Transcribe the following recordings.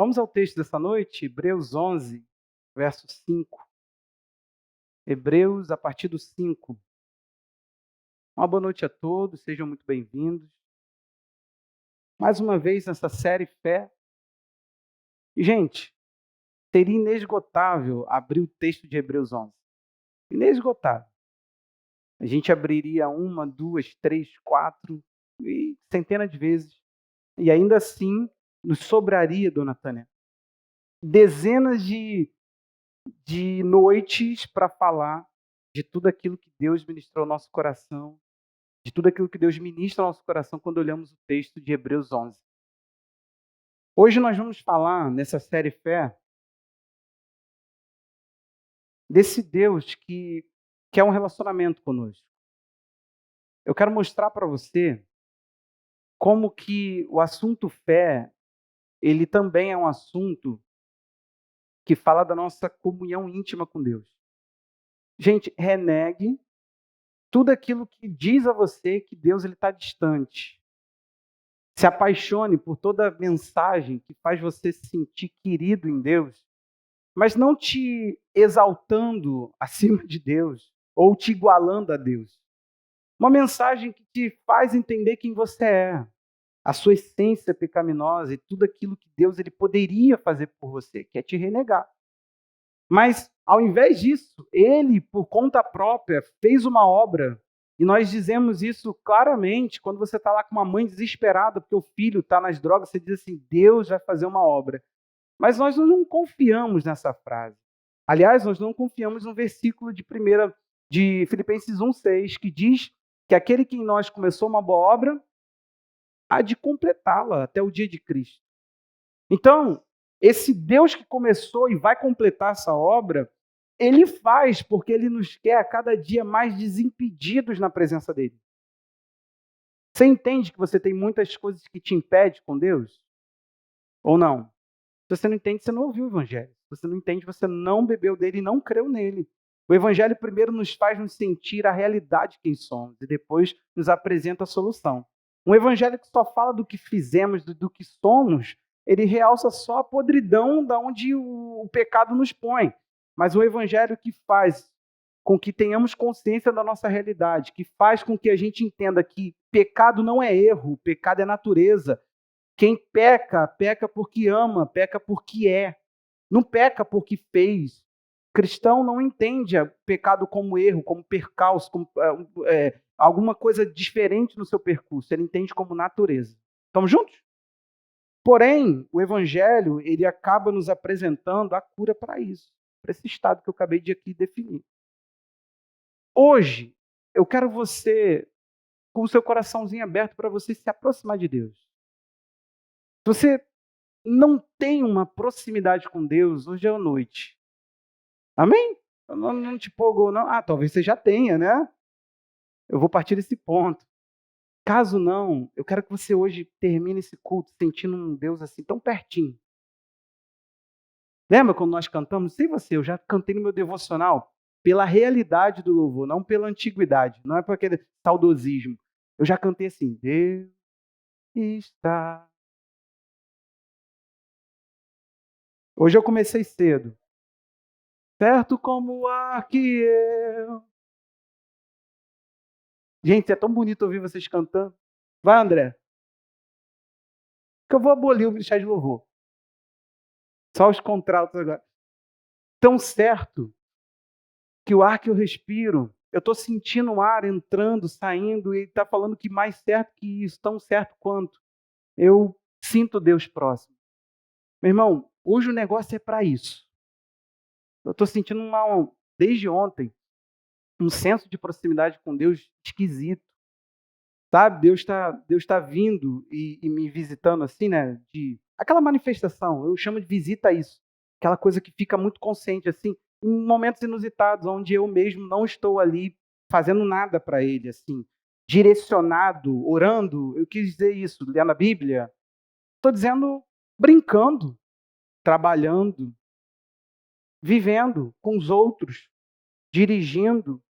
Vamos ao texto dessa noite, Hebreus 11, verso 5. Hebreus, a partir do 5. Uma boa noite a todos, sejam muito bem-vindos. Mais uma vez nessa série Fé. E, gente, seria inesgotável abrir o texto de Hebreus 11. Inesgotável. A gente abriria uma, duas, três, quatro e centenas de vezes. E ainda assim, nos sobraria, dona Tânia, dezenas de noites para falar de tudo aquilo que Deus ministrou ao nosso coração, de tudo aquilo que Deus ministra ao nosso coração quando olhamos o texto de Hebreus 11. Hoje nós vamos falar, nessa série Fé, desse Deus que quer um relacionamento conosco. Eu quero mostrar para você como que o assunto fé, ele também é um assunto que fala da nossa comunhão íntima com Deus. Gente, renegue tudo aquilo que diz a você que Deus está distante. Se apaixone por toda mensagem que faz você se sentir querido em Deus, mas não te exaltando acima de Deus ou te igualando a Deus. Uma mensagem que te faz entender quem você é, a sua essência pecaminosa e tudo aquilo que Deus ele poderia fazer por você, que é te renegar. Mas, ao invés disso, ele, por conta própria, fez uma obra. E nós dizemos isso claramente quando você está lá com uma mãe desesperada porque o filho está nas drogas, você diz assim, Deus vai fazer uma obra. Mas nós não confiamos nessa frase. Aliás, nós não confiamos no versículo de Filipenses 1,6, que diz que aquele que em nós começou uma boa obra há de completá-la até o dia de Cristo. Então, esse Deus que começou e vai completar essa obra, ele faz porque ele nos quer a cada dia mais desimpedidos na presença dele. Você entende que você tem muitas coisas que te impedem com Deus? Ou não? Se você não entende, você não ouviu o Evangelho. Se você não entende, você não bebeu dele e não creu nele. O Evangelho primeiro nos faz nos sentir a realidade de quem somos e depois nos apresenta a solução. Um Evangelho que só fala do que fizemos, do que somos, ele realça só a podridão da onde o pecado nos põe. Mas o Evangelho que faz com que tenhamos consciência da nossa realidade, que faz com que a gente entenda que pecado não é erro, pecado é natureza. Quem peca, peca porque ama, peca porque é. Não peca porque fez. Cristão não entende pecado como erro, como percalço, como alguma coisa diferente no seu percurso. Ele entende como natureza. Estamos juntos? Porém, o Evangelho ele acaba nos apresentando a cura para isso, para esse estado que eu acabei de aqui definir. Hoje, eu quero você com o seu coraçãozinho aberto para você se aproximar de Deus. Se você não tem uma proximidade com Deus, hoje é a noite. Amém? Eu não te empolgou, não? Talvez você já tenha, né? Eu vou partir desse ponto. Caso não, eu quero que você hoje termine esse culto sentindo um Deus assim tão pertinho. Lembra quando nós cantamos? Sei você, eu já cantei no meu devocional pela realidade do louvor, não pela antiguidade, não é por aquele saudosismo. Eu já cantei assim, Deus está. Hoje eu comecei cedo. Certo como o ar que eu... Gente, é tão bonito ouvir vocês cantando. Vai, André. Que eu vou abolir o ministério de louvor. Só os contratos agora. Tão certo que o ar que eu respiro, eu estou sentindo o ar entrando, saindo, e ele está falando que mais certo que isso, tão certo quanto. Eu sinto Deus próximo. Meu irmão, hoje o negócio é para isso. Eu estou sentindo desde ontem, um senso de proximidade com Deus esquisito. Sabe, Deus tá vindo e me visitando assim, né? Aquela manifestação, eu chamo de visita a isso. Aquela coisa que fica muito consciente, assim, em momentos inusitados, onde eu mesmo não estou ali fazendo nada para Ele, assim, direcionado, orando. Eu quis dizer isso, lendo a Bíblia. Estou dizendo brincando, trabalhando, vivendo com os outros, dirigindo.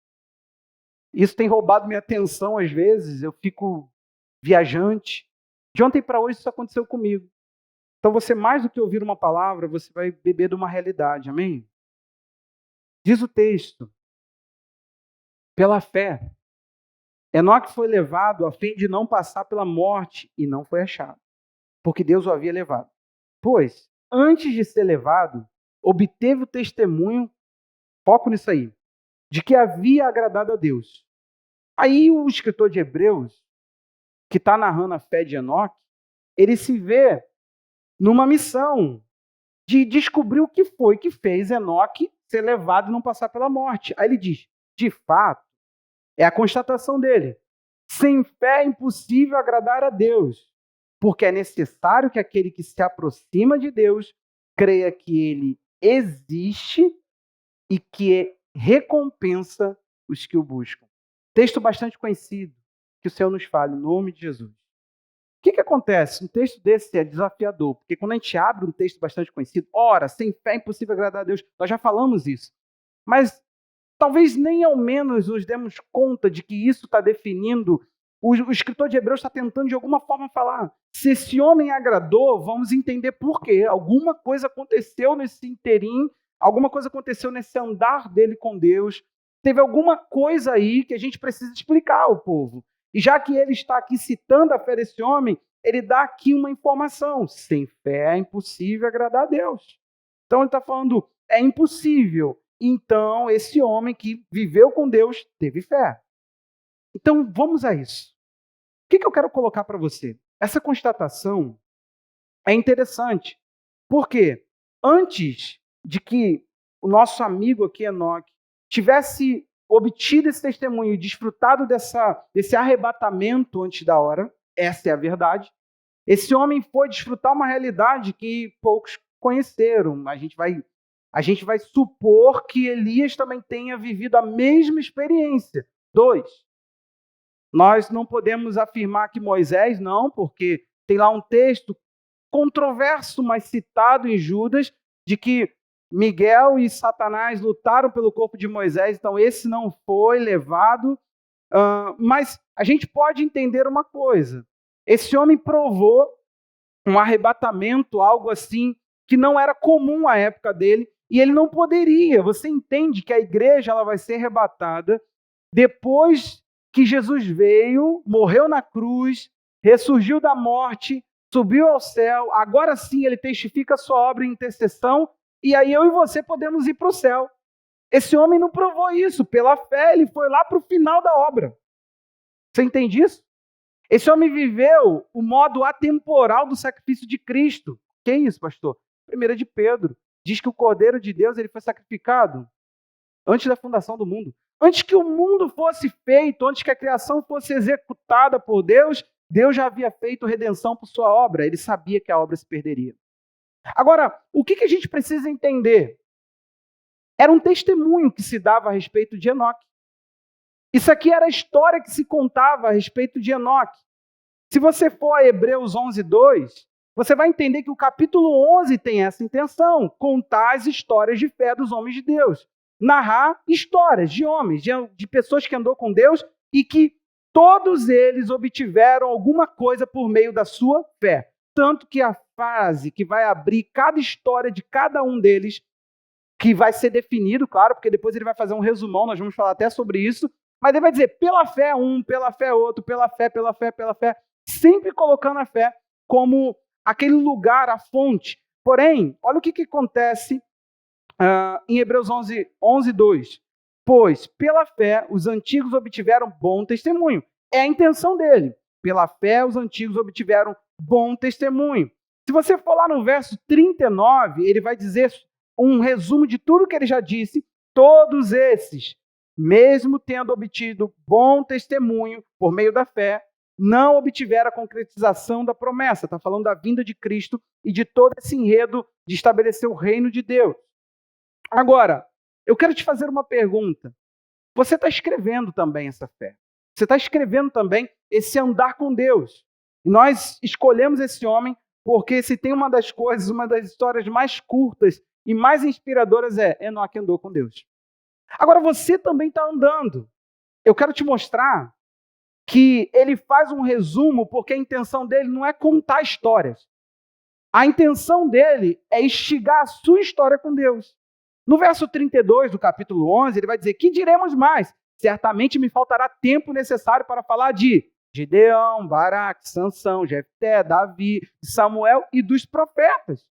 Isso tem roubado minha atenção às vezes, eu fico viajante. De ontem para hoje isso aconteceu comigo. Então você, mais do que ouvir uma palavra, você vai beber de uma realidade, amém? Diz o texto, pela fé, Enoque foi levado a fim de não passar pela morte e não foi achado, porque Deus o havia levado. Pois, antes de ser levado, obteve o testemunho, foco nisso aí, de que havia agradado a Deus. Aí o escritor de Hebreus, que está narrando a fé de Enoque, ele se vê numa missão de descobrir o que foi que fez Enoque ser levado e não passar pela morte. Aí ele diz, de fato, é a constatação dele, sem fé é impossível agradar a Deus, porque é necessário que aquele que se aproxima de Deus creia que ele existe e que recompensa os que o buscam. Texto bastante conhecido, que o Senhor nos fale, em nome de Jesus. O que acontece? Um texto desse é desafiador, porque quando a gente abre um texto bastante conhecido, ora, sem fé é impossível agradar a Deus, nós já falamos isso. Mas talvez nem ao menos nos demos conta de que isso está definindo, o escritor de Hebreus está tentando de alguma forma falar, se esse homem agradou, vamos entender por quê. Alguma coisa aconteceu nesse interim, alguma coisa aconteceu nesse andar dele com Deus, teve alguma coisa aí que a gente precisa explicar ao povo. E já que ele está aqui citando a fé desse homem, ele dá aqui uma informação, sem fé é impossível agradar a Deus. Então ele está falando, é impossível. Então, esse homem que viveu com Deus teve fé. Então, vamos a isso. O que eu quero colocar para você? Essa constatação é interessante, porque antes de que o nosso amigo aqui, Enoque, tivesse obtido esse testemunho e desfrutado desse arrebatamento antes da hora, essa é a verdade, esse homem foi desfrutar uma realidade que poucos conheceram. A gente vai supor que Elias também tenha vivido a mesma experiência. 2, nós não podemos afirmar que Moisés não, porque tem lá um texto controverso, mas citado em Judas, de que Miguel e Satanás lutaram pelo corpo de Moisés, então esse não foi levado. Mas a gente pode entender uma coisa, esse homem provou um arrebatamento, algo assim, que não era comum à época dele, e ele não poderia. Você entende que a igreja ela vai ser arrebatada depois que Jesus veio, morreu na cruz, ressurgiu da morte, subiu ao céu, agora sim ele testifica a sua obra em intercessão, e aí eu e você podemos ir para o céu. Esse homem não provou isso, pela fé ele foi lá para o final da obra. Você entende isso? Esse homem viveu o modo atemporal do sacrifício de Cristo. Que é isso, pastor? 1 de Pedro diz que o Cordeiro de Deus ele foi sacrificado antes da fundação do mundo. Antes que o mundo fosse feito, antes que a criação fosse executada por Deus, Deus já havia feito redenção por sua obra. Ele sabia que a obra se perderia. Agora, o que a gente precisa entender? Era um testemunho que se dava a respeito de Enoque. Isso aqui era a história que se contava a respeito de Enoque. Se você for a Hebreus 11:2, você vai entender que o capítulo 11 tem essa intenção, contar as histórias de fé dos homens de Deus. Narrar histórias de homens, de pessoas que andou com Deus e que todos eles obtiveram alguma coisa por meio da sua fé. Tanto que a frase que vai abrir cada história de cada um deles, que vai ser definido, claro, porque depois ele vai fazer um resumão, nós vamos falar até sobre isso, mas ele vai dizer, pela fé um, pela fé outro, pela fé, pela fé, pela fé, sempre colocando a fé como aquele lugar, a fonte. Porém, olha o que acontece em Hebreus 11:2. Pois, pela fé, os antigos obtiveram bom testemunho. É a intenção dele. Pela fé, os antigos obtiveram bom testemunho. Se você for lá no verso 39, ele vai dizer um resumo de tudo que ele já disse. Todos esses, mesmo tendo obtido bom testemunho por meio da fé, não obtiveram a concretização da promessa. Está falando da vinda de Cristo e de todo esse enredo de estabelecer o reino de Deus. Agora, eu quero te fazer uma pergunta. Você está escrevendo também essa fé. Você está escrevendo também esse andar com Deus. E nós escolhemos esse homem porque se tem uma das coisas, uma das histórias mais curtas e mais inspiradoras é Enoque andou com Deus. Agora, você também está andando. Eu quero te mostrar que ele faz um resumo porque a intenção dele não é contar histórias. A intenção dele é instigar a sua história com Deus. No verso 32 do capítulo 11, ele vai dizer: que diremos mais? Certamente me faltará tempo necessário para falar de Gideão, Baraque, Sansão, Jefté, Davi, Samuel e dos profetas.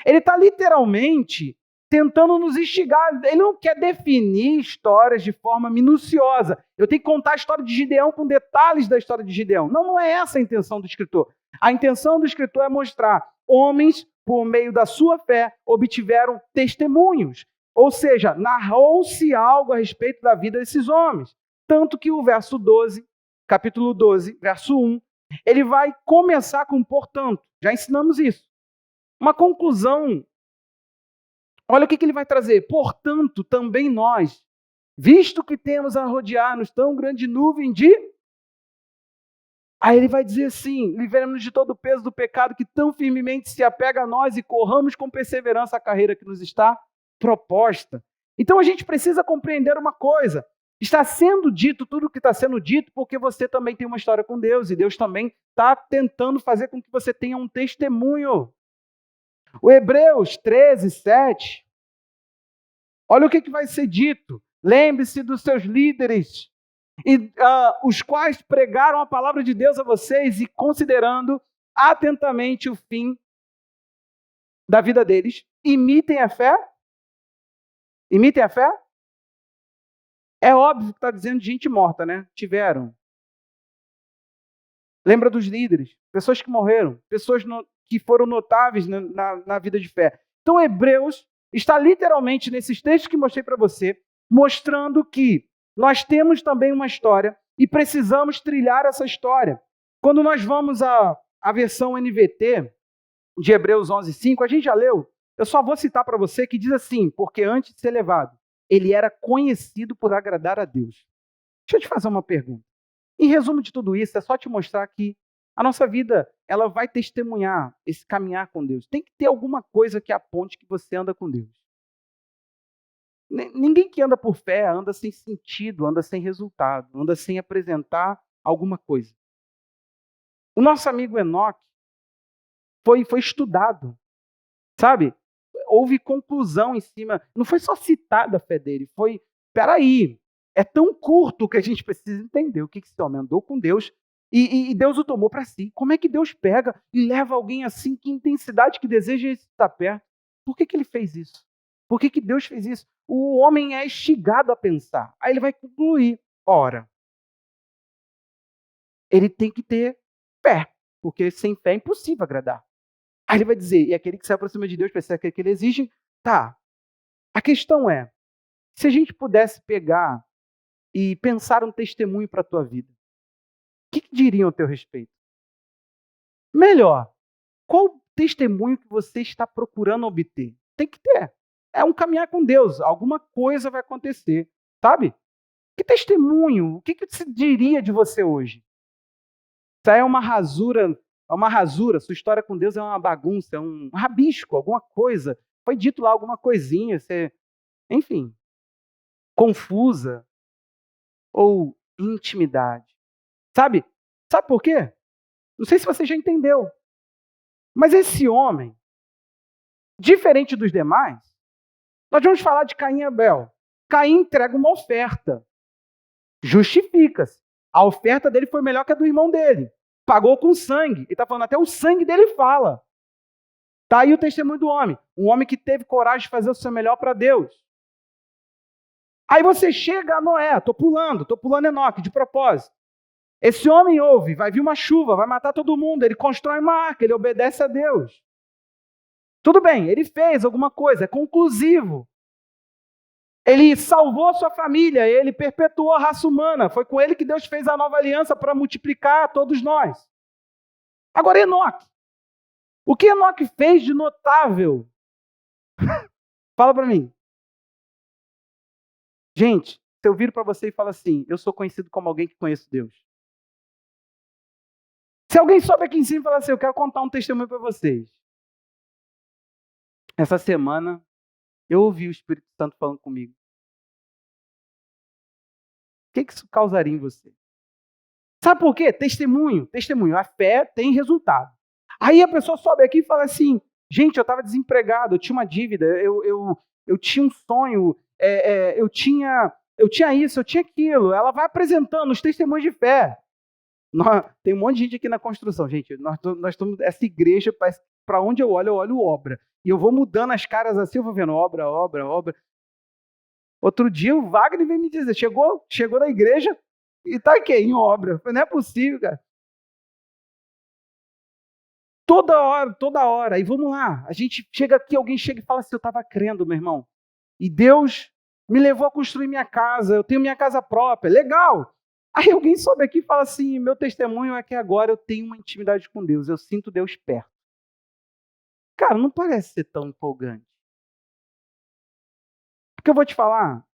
Ele está literalmente tentando nos instigar. Ele não quer definir histórias de forma minuciosa. Eu tenho que contar a história de Gideão com detalhes da história de Gideão. Não, não é essa a intenção do escritor. A intenção do escritor é mostrar homens, por meio da sua fé, obtiveram testemunhos. Ou seja, narrou-se algo a respeito da vida desses homens. Tanto que o verso 12, capítulo 12, verso 1, ele vai começar com portanto. Já ensinamos isso. Uma conclusão. Olha o que ele vai trazer. Portanto, também nós, visto que temos a rodear-nos tão grande nuvem de... Aí ele vai dizer assim: livremos-nos de todo o peso do pecado que tão firmemente se apega a nós e corramos com perseverança a carreira que nos está proposta. Então a gente precisa compreender uma coisa. Está sendo dito tudo o que está sendo dito porque você também tem uma história com Deus e Deus também está tentando fazer com que você tenha um testemunho. O Hebreus 13, 7, olha o que vai ser dito. Lembre-se dos seus líderes, os quais pregaram a palavra de Deus a vocês e considerando atentamente o fim da vida deles, imitem a fé. Imitem a fé? É óbvio que está dizendo de gente morta, né? Tiveram. Lembra dos líderes, pessoas que morreram, pessoas que foram notáveis na vida de fé. Então, Hebreus está literalmente nesses textos que mostrei para você, mostrando que nós temos também uma história e precisamos trilhar essa história. Quando nós vamos à versão NVT de Hebreus 11:5, a gente já leu. Eu só vou citar para você que diz assim: porque antes de ser levado, ele era conhecido por agradar a Deus. Deixa eu te fazer uma pergunta. Em resumo de tudo isso, é só te mostrar que a nossa vida, ela vai testemunhar esse caminhar com Deus. Tem que ter alguma coisa que aponte que você anda com Deus. Ninguém que anda por fé anda sem sentido, anda sem resultado, anda sem apresentar alguma coisa. O nosso amigo Enoque foi estudado, sabe? Houve conclusão em cima, não foi só citada a fé dele, foi, peraí, é tão curto que a gente precisa entender o que esse homem andou com Deus e Deus o tomou para si. Como é que Deus pega e leva alguém assim, que intensidade, que deseja estar perto? Por que ele fez isso? Por que Deus fez isso? O homem é instigado a pensar. Aí ele vai concluir, ora, ele tem que ter fé, porque sem fé é impossível agradar. Aí ele vai dizer, e aquele que se aproxima de Deus precisa que ele exige. Tá, a questão é, se a gente pudesse pegar e pensar um testemunho para a tua vida, o que diriam a teu respeito? Melhor, qual testemunho que você está procurando obter? Tem que ter. É um caminhar com Deus, alguma coisa vai acontecer, sabe? Que testemunho? O que se diria de você hoje? Isso aí é uma rasura, sua história com Deus é uma bagunça, é um rabisco, alguma coisa. Foi dito lá alguma coisinha, enfim, confusa ou intimidade. Sabe? Sabe por quê? Não sei se você já entendeu. Mas esse homem, diferente dos demais, nós vamos falar de Caim e Abel. Caim entrega uma oferta. Justifica-se. A oferta dele foi melhor que a do irmão dele. Pagou com sangue. Ele está falando, até o sangue dele fala. Está aí o testemunho do homem. Um homem que teve coragem de fazer o seu melhor para Deus. Aí você chega a Noé, estou pulando Enoque, de propósito. Esse homem ouve, vai vir uma chuva, vai matar todo mundo, ele constrói uma arca, ele obedece a Deus. Tudo bem, ele fez alguma coisa, é conclusivo. Ele salvou a sua família, ele perpetuou a raça humana, foi com ele que Deus fez a nova aliança para multiplicar todos nós. Agora, Enoque. O que Enoque fez de notável? Fala para mim. Gente, se eu viro para você e falo assim, eu sou conhecido como alguém que conhece Deus. Se alguém sobe aqui em cima e falar assim, eu quero contar um testemunho para vocês. Essa semana, eu ouvi o Espírito Santo falando comigo. O que isso causaria em você? Sabe por quê? Testemunho. A fé tem resultado. Aí a pessoa sobe aqui e fala assim, gente, eu estava desempregado, eu tinha uma dívida, eu tinha um sonho, eu tinha isso, eu tinha aquilo. Ela vai apresentando os testemunhos de fé. Tem um monte de gente aqui na construção, gente. Nós estamos, essa igreja, para onde eu olho obra. E eu vou mudando as caras assim, eu vou vendo obra, obra, obra. Outro dia o Wagner veio me dizer, chegou na igreja e tá aqui em obra. Eu falei, não é possível, cara. Toda hora. E vamos lá. A gente chega aqui, alguém chega e fala assim, eu estava crendo, meu irmão. E Deus me levou a construir minha casa, eu tenho minha casa própria. Legal. Aí alguém sobe aqui e fala assim, meu testemunho é que agora eu tenho uma intimidade com Deus, eu sinto Deus perto. Cara, não parece ser tão empolgante. Porque eu vou te falar,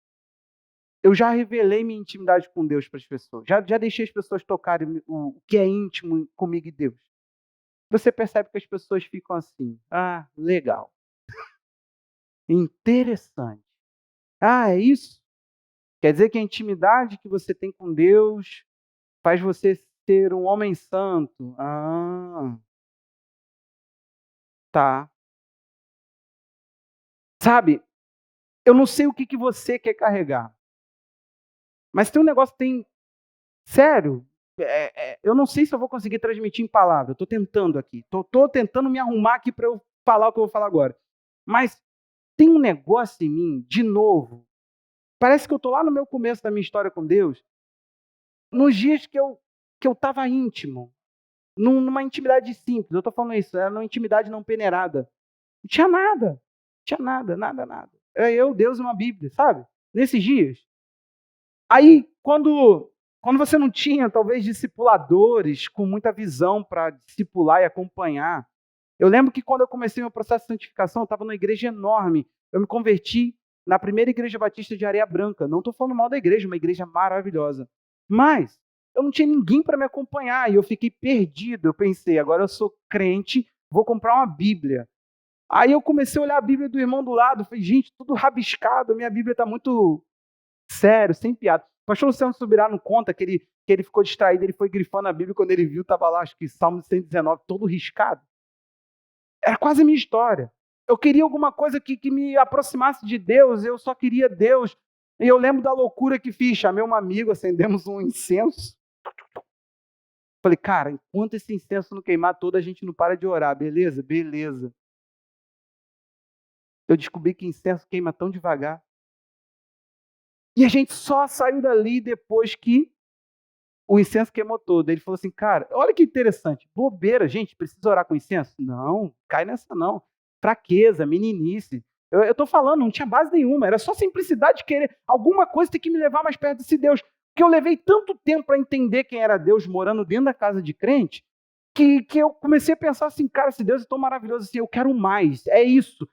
eu já revelei minha intimidade com Deus para as pessoas. Já deixei as pessoas tocarem o que é íntimo comigo e Deus. Você percebe que as pessoas ficam assim, ah, legal. Interessante. Ah, é isso? Quer dizer que a intimidade que você tem com Deus faz você ser um homem santo? Ah, tá. Sabe, eu não sei o que você quer carregar, mas tem um negócio, sério, eu não sei se eu vou conseguir transmitir em palavras, eu estou tentando aqui, estou tentando me arrumar aqui para eu falar o que eu vou falar agora. Mas tem um negócio em mim, de novo, parece que eu estou lá no meu começo da minha história com Deus, nos dias que eu estava íntimo, numa intimidade simples, eu estou falando isso, era numa intimidade não peneirada. Não tinha nada, não tinha nada, nada, nada. É eu, Deus e uma Bíblia, sabe? Nesses dias. Aí, quando você não tinha, talvez, discipuladores com muita visão para discipular e acompanhar. Eu lembro que quando eu comecei meu processo de santificação, eu estava numa igreja enorme. Eu me converti na primeira igreja batista de Areia Branca. Não estou falando mal da igreja, uma igreja maravilhosa. Mas eu não tinha ninguém para me acompanhar e eu fiquei perdido. Eu pensei, agora eu sou crente, vou comprar uma Bíblia. Aí eu comecei a olhar a Bíblia do irmão do lado. Falei, gente, tudo rabiscado, minha Bíblia está muito sério, sem piada. O pastor Luciano Subirá não conta que ele ficou distraído, ele foi grifando a Bíblia, quando ele viu, estava lá, acho que Salmo 119, todo riscado. Era quase a minha história. Eu queria alguma coisa que me aproximasse de Deus, eu só queria Deus. E eu lembro da loucura que fiz, chamei um amigo, acendemos um incenso. Falei, cara, enquanto esse incenso não queimar todo, a gente não para de orar, beleza? Beleza. Eu descobri que incenso queima tão devagar. E a gente só saiu dali depois que o incenso queimou todo. Ele falou assim, cara, olha que interessante, bobeira, gente, precisa orar com incenso? Não, cai nessa não. Fraqueza, meninice. Eu estou falando, não tinha base nenhuma, era só simplicidade de querer. Alguma coisa tem que me levar mais perto desse Deus. Porque eu levei tanto tempo para entender quem era Deus morando dentro da casa de crente, que eu comecei a pensar assim, cara, esse Deus é tão maravilhoso assim, eu quero mais, é isso.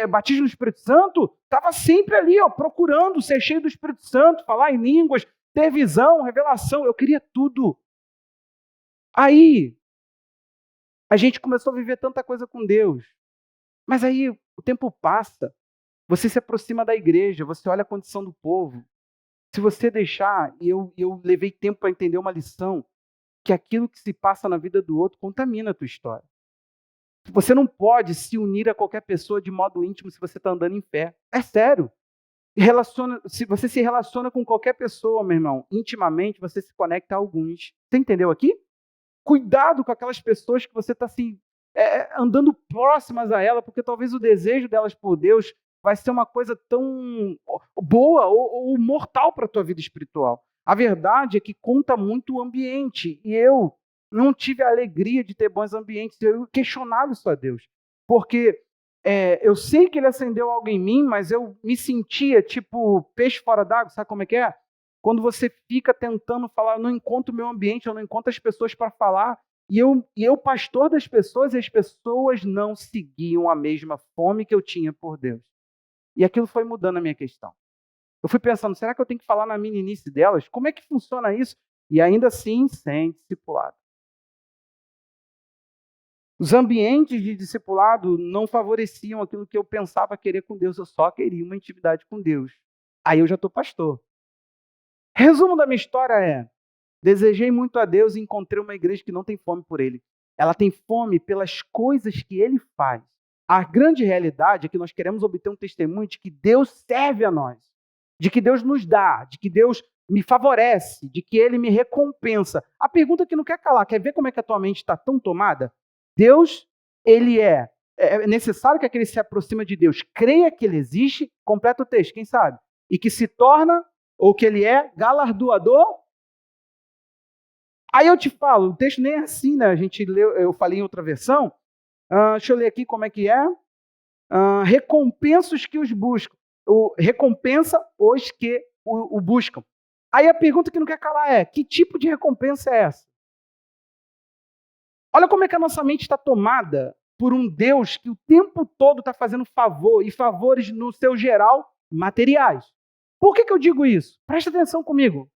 Batismo no Espírito Santo, estava sempre ali, ó, procurando ser cheio do Espírito Santo, falar em línguas, ter visão, revelação, eu queria tudo. Aí, a gente começou a viver tanta coisa com Deus, mas aí o tempo passa, você se aproxima da igreja, você olha a condição do povo. Se você deixar, e eu levei tempo para entender uma lição, que aquilo que se passa na vida do outro contamina a tua história. Você não pode se unir a qualquer pessoa de modo íntimo se você está andando em fé. É sério. Se você se relaciona com qualquer pessoa, meu irmão, intimamente, você se conecta a alguns. Você entendeu aqui? Cuidado com aquelas pessoas que você está assim, andando próximas a ela, porque talvez o desejo delas por Deus vai ser uma coisa tão boa ou mortal para a tua vida espiritual. A verdade é que conta muito o ambiente. E eu não tive a alegria de ter bons ambientes. Eu questionava isso a Deus. Porque eu sei que ele acendeu algo em mim, mas eu me sentia tipo peixe fora d'água, sabe como é que é? Quando você fica tentando falar, eu não encontro o meu ambiente, eu não encontro as pessoas para falar, e eu pastor das pessoas, e as pessoas não seguiam a mesma fome que eu tinha por Deus. E aquilo foi mudando a minha questão. Eu fui pensando, será que eu tenho que falar na meninice delas? Como é que funciona isso? E ainda assim, sem discipulado. Os ambientes de discipulado não favoreciam aquilo que eu pensava querer com Deus, eu só queria uma intimidade com Deus. Aí eu já estou pastor. Resumo da minha história é: desejei muito a Deus e encontrei uma igreja que não tem fome por ele. ela tem fome pelas coisas que ele faz. A grande realidade é que nós queremos obter um testemunho de que Deus serve a nós, de que Deus nos dá, de que Deus me favorece, de que Ele me recompensa. A pergunta que não quer calar, quer ver como é que a tua mente está tão tomada? Deus, Ele é necessário que aquele que se aproxima de Deus creia que Ele existe, completa o texto, quem sabe? E que se torna, ou que Ele é, galardoador. Aí eu te falo, o texto nem é assim, né? A gente leu, eu falei em outra versão. Deixa eu ler aqui como é que é. Recompensa os que os buscam. Recompensa os que o buscam. Aí a pergunta que não quer calar é, que tipo de recompensa é essa? Olha como é que a nossa mente está tomada por um Deus que o tempo todo está fazendo favor, e favores no seu geral materiais. Por que eu digo isso? Presta atenção comigo.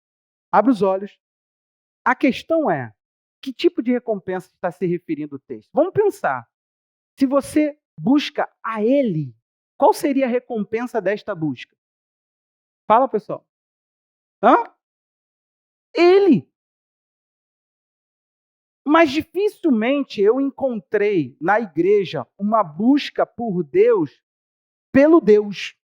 Abre os olhos. A questão é, que tipo de recompensa está se referindo o texto? Vamos pensar. Se você busca a Ele, qual seria a recompensa desta busca? Fala, pessoal. Ele. Mas dificilmente eu encontrei na igreja uma busca por Deus pelo Deus.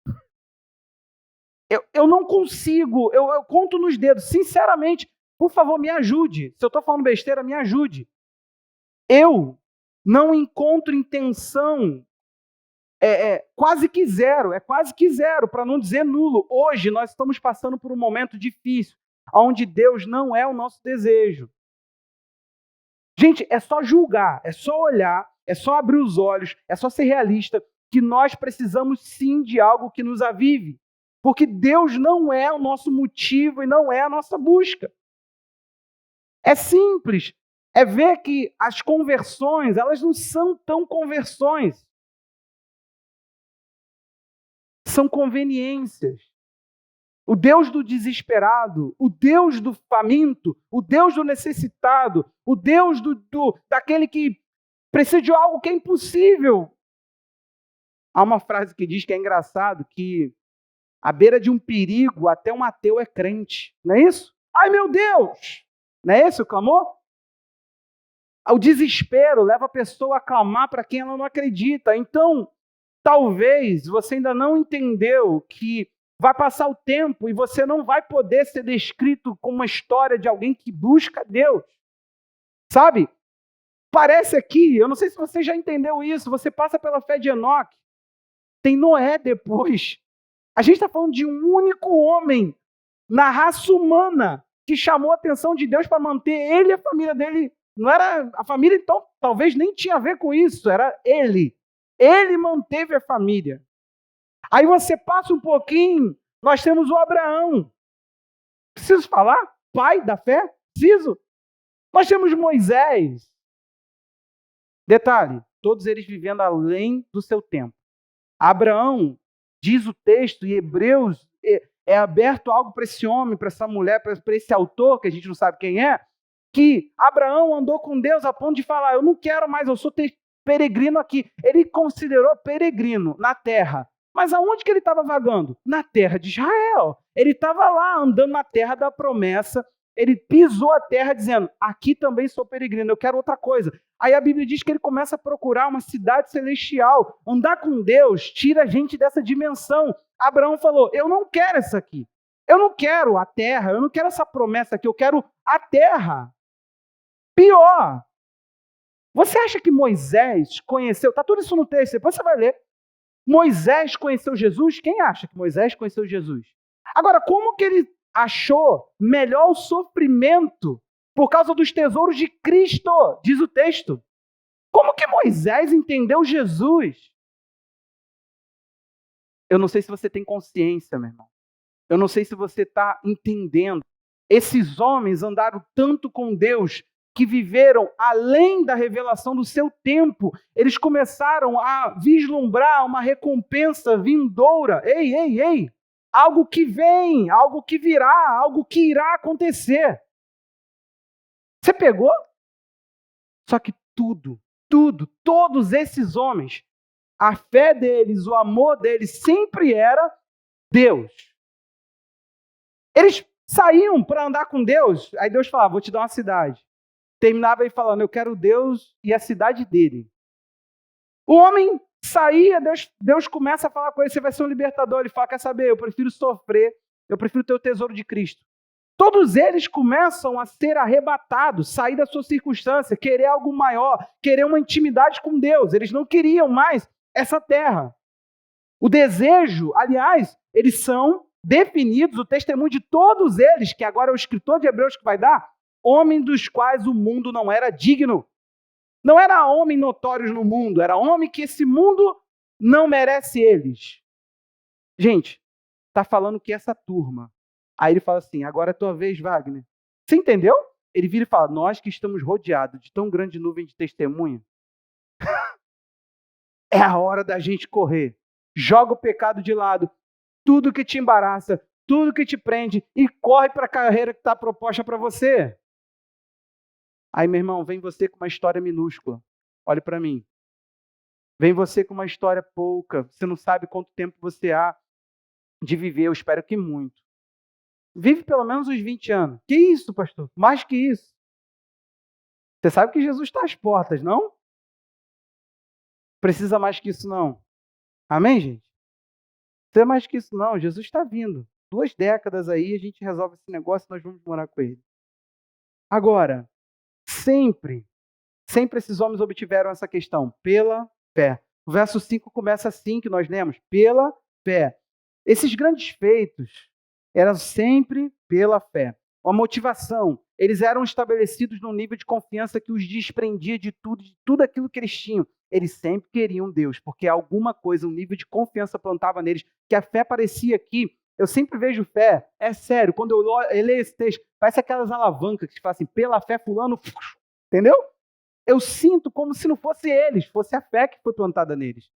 Eu não consigo, eu conto nos dedos. Sinceramente, por favor, me ajude. Se eu estou falando besteira, me ajude. Eu não encontro intenção, quase que zero, para não dizer nulo. Hoje nós estamos passando por um momento difícil, onde Deus não é o nosso desejo. Gente, é só julgar, é só olhar, é só abrir os olhos, é só ser realista, que nós precisamos sim de algo que nos avive. Porque Deus não é o nosso motivo e não é a nossa busca. É simples. É ver que as conversões, elas não são tão conversões. São conveniências. O Deus do desesperado, o Deus do faminto, o Deus do necessitado, o Deus daquele que precisa de algo que é impossível. Há uma frase que diz que é engraçado, que à beira de um perigo, até um ateu é crente. Não é isso? Ai, meu Deus! Não é esse o clamor? O desespero leva a pessoa a clamar para quem ela não acredita. Então, talvez você ainda não entendeu que vai passar o tempo e você não vai poder ser descrito como uma história de alguém que busca Deus. Sabe? Parece aqui, eu não sei se você já entendeu isso, você passa pela fé de Enoque, tem Noé depois. A gente está falando de um único homem na raça humana que chamou a atenção de Deus para manter ele e a família dele. Não era a família, então, talvez nem tinha a ver com isso, era ele. Ele manteve a família. Aí você passa um pouquinho, nós temos o Abraão. Preciso falar? Pai da fé? Preciso. Nós temos Moisés. Detalhe, todos eles vivendo além do seu tempo. Abraão, diz o texto, e Hebreus, é aberto algo para esse homem, para essa mulher, para esse autor, que a gente não sabe quem é, que Abraão andou com Deus a ponto de falar, eu não quero mais, eu sou peregrino aqui. Ele considerou peregrino na terra. Mas aonde que ele estava vagando? Na terra de Israel. Ele estava lá, andando na terra da promessa. Ele pisou a terra dizendo, aqui também sou peregrino, eu quero outra coisa. Aí a Bíblia diz que ele começa a procurar uma cidade celestial. Andar com Deus tira a gente dessa dimensão. Abraão falou, eu não quero essa aqui. Eu não quero a terra, eu não quero essa promessa aqui, eu quero a terra. Pior, você acha que Moisés conheceu, está tudo isso no texto, depois você vai ler. Moisés conheceu Jesus? Quem acha que Moisés conheceu Jesus? Agora, como que ele achou melhor o sofrimento por causa dos tesouros de Cristo? Diz o texto. Como que Moisés entendeu Jesus? Eu não sei se você tem consciência, meu irmão. Eu não sei se você está entendendo. Esses homens andaram tanto com Deus que viveram além da revelação do seu tempo. Eles começaram a vislumbrar uma recompensa vindoura. Ei! Algo que vem, algo que virá, algo que irá acontecer. Você pegou? Só que todos esses homens, a fé deles, o amor deles sempre era Deus. Eles saíam para andar com Deus, aí Deus falava, vou te dar uma cidade. terminava aí falando, eu quero Deus e a cidade dele. O homem saía, Deus começa a falar com ele, você vai ser um libertador. Ele fala, quer saber, eu prefiro sofrer, eu prefiro ter o tesouro de Cristo. Todos eles começam a ser arrebatados, sair da sua circunstância, querer algo maior, querer uma intimidade com Deus. Eles não queriam mais essa terra. O desejo, aliás, eles são definidos, o testemunho de todos eles, que agora é o escritor de Hebreus que vai dar, homens dos quais o mundo não era digno. Não era homem notórios no mundo, era homem que esse mundo não merece eles. Gente, está falando que essa turma. Aí ele fala assim, agora é tua vez, Wagner. Você entendeu? Ele vira e fala, nós que estamos rodeados de tão grande nuvem de testemunha, é a hora da gente correr. Joga o pecado de lado, tudo que te embaraça, tudo que te prende e corre para a carreira que está proposta para você. Aí, meu irmão, vem você com uma história minúscula. Olhe para mim. Vem você com uma história pouca. Você não sabe quanto tempo você há de viver. Eu espero que muito. Vive pelo menos uns 20 anos. Que isso, pastor? Mais que isso. Você sabe que Jesus está às portas, não? Precisa mais que isso, não. Amém, gente? Precisa mais que isso, não. Jesus está vindo. 2 décadas aí, a gente resolve esse negócio e nós vamos morar com ele. Agora, sempre esses homens obtiveram essa questão, pela fé. O verso 5 começa assim, que nós lemos, pela fé. Esses grandes feitos eram sempre pela fé. A motivação, eles eram estabelecidos num nível de confiança que os desprendia de tudo aquilo que eles tinham. Eles sempre queriam Deus, porque alguma coisa, um nível de confiança plantava neles, que a fé parecia que, eu sempre vejo fé, é sério, quando eu leio esse texto, parece aquelas alavancas que fazem assim, pela fé fulano, entendeu? Eu sinto como se não fosse eles, fosse a fé que foi plantada neles.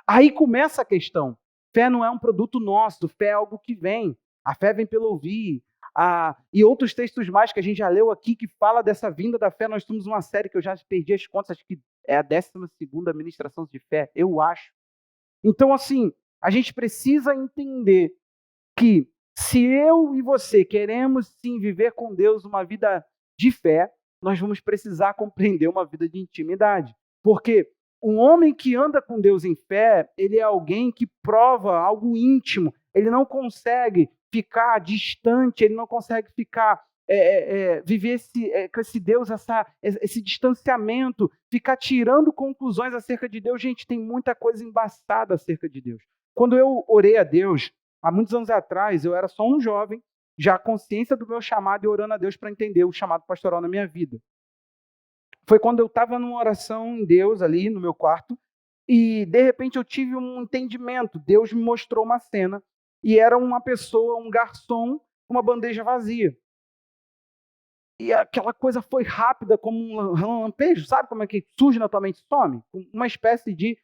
Aí começa a questão. Fé não é um produto nosso, fé é algo que vem. A fé vem pelo ouvir. E outros textos mais que a gente já leu aqui que fala dessa vinda da fé. Nós temos uma série que eu já perdi as contas, acho que é a 12ª ministração de fé, eu acho. Então, assim, a gente precisa entender que se eu e você queremos sim viver com Deus uma vida de fé, nós vamos precisar compreender uma vida de intimidade. Porque um homem que anda com Deus em fé, ele é alguém que prova algo íntimo. Ele não consegue ficar distante, ele não consegue ficar viver com esse Deus, esse distanciamento, ficar tirando conclusões acerca de Deus. Gente, tem muita coisa embaçada acerca de Deus. Quando eu orei a Deus, há muitos anos atrás, eu era só um jovem, já a consciência do meu chamado e orando a Deus para entender o chamado pastoral na minha vida. Foi quando eu estava numa oração em Deus ali no meu quarto e de repente eu tive um entendimento. Deus me mostrou uma cena e era uma pessoa, um garçom, com uma bandeja vazia. E aquela coisa foi rápida como um lampejo, sabe como é que surge na tua mente e some? Uma espécie de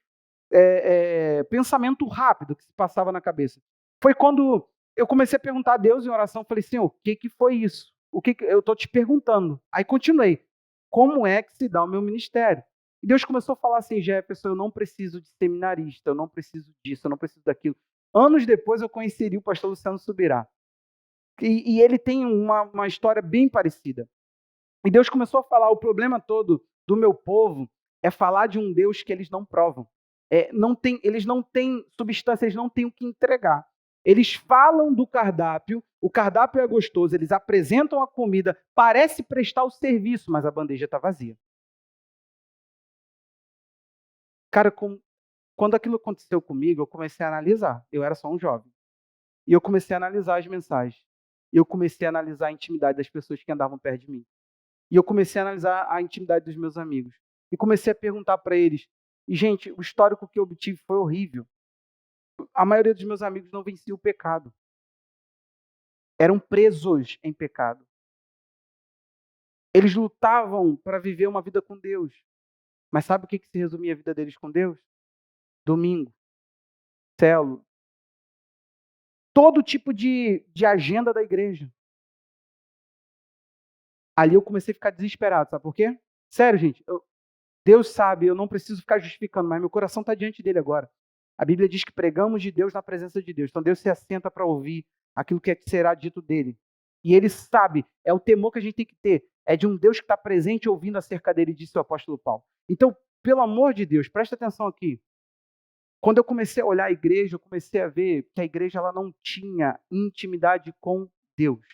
pensamento rápido que se passava na cabeça. Foi quando eu comecei a perguntar a Deus em oração, falei, Senhor, o que foi isso? O que eu estou te perguntando? Aí continuei, como é que se dá o meu ministério? E Deus começou a falar assim, Jefferson, eu não preciso de seminarista, eu não preciso disso, eu não preciso daquilo. Anos depois eu conheceria o pastor Luciano Subirá. E ele tem uma história bem parecida. E Deus começou a falar, o problema todo do meu povo é falar de um Deus que eles não provam. Eles não têm substância, eles não têm o que entregar. Eles falam do cardápio, o cardápio é gostoso, eles apresentam a comida, parece prestar o serviço, mas a bandeja está vazia. Cara, quando aquilo aconteceu comigo, eu comecei a analisar. Eu era só um jovem. E eu comecei a analisar as mensagens. E eu comecei a analisar a intimidade das pessoas que andavam perto de mim. E eu comecei a analisar a intimidade dos meus amigos. E comecei a perguntar para eles. E, gente, o histórico que eu obtive foi horrível. A maioria dos meus amigos não vencia o pecado. Eram presos em pecado. Eles lutavam para viver uma vida com Deus. Mas sabe o que se resumia a vida deles com Deus? Domingo, célula, todo tipo de agenda da igreja. Ali eu comecei a ficar desesperado, sabe por quê? Sério, gente, Deus sabe, eu não preciso ficar justificando, mas meu coração está diante dele agora. A Bíblia diz que pregamos de Deus na presença de Deus. Então Deus se assenta para ouvir aquilo que será dito dele. E ele sabe, é o temor que a gente tem que ter. é de um Deus que está presente ouvindo acerca dele, disse o apóstolo Paulo. Então, pelo amor de Deus, presta atenção aqui. Quando eu comecei a olhar a igreja, eu comecei a ver que a igreja ela não tinha intimidade com Deus.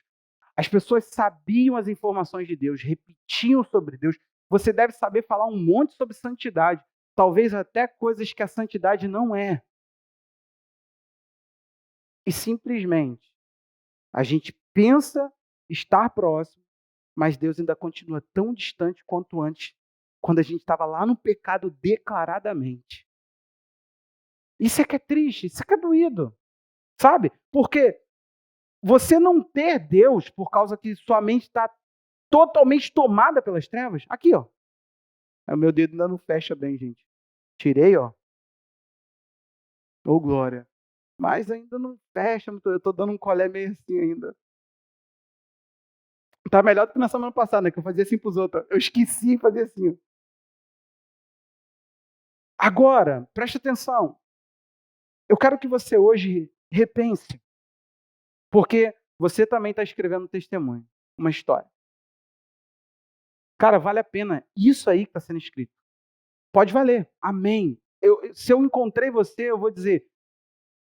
As pessoas sabiam as informações de Deus, repetiam sobre Deus. Você deve saber falar um monte sobre santidade, talvez até coisas que a santidade não é. E simplesmente a gente pensa estar próximo, mas Deus ainda continua tão distante quanto antes, quando a gente estava lá no pecado declaradamente. Isso é que é triste, isso é que é doído, sabe? Porque você não ter Deus por causa que sua mente está totalmente tomada pelas trevas. Aqui, ó. O meu dedo ainda não fecha bem, gente. Tirei, ó. Ô, glória. Mas ainda não fecha, eu estou dando um colé meio assim ainda. Tá melhor do que na semana passada, né? Que eu fazia assim pros outros. Eu esqueci de fazer assim. Agora, preste atenção. Eu quero que você hoje repense. Porque você também está escrevendo um testemunho, uma história. Cara, vale a pena isso aí que está sendo escrito. Pode valer. Amém. Se eu encontrei você, eu vou dizer,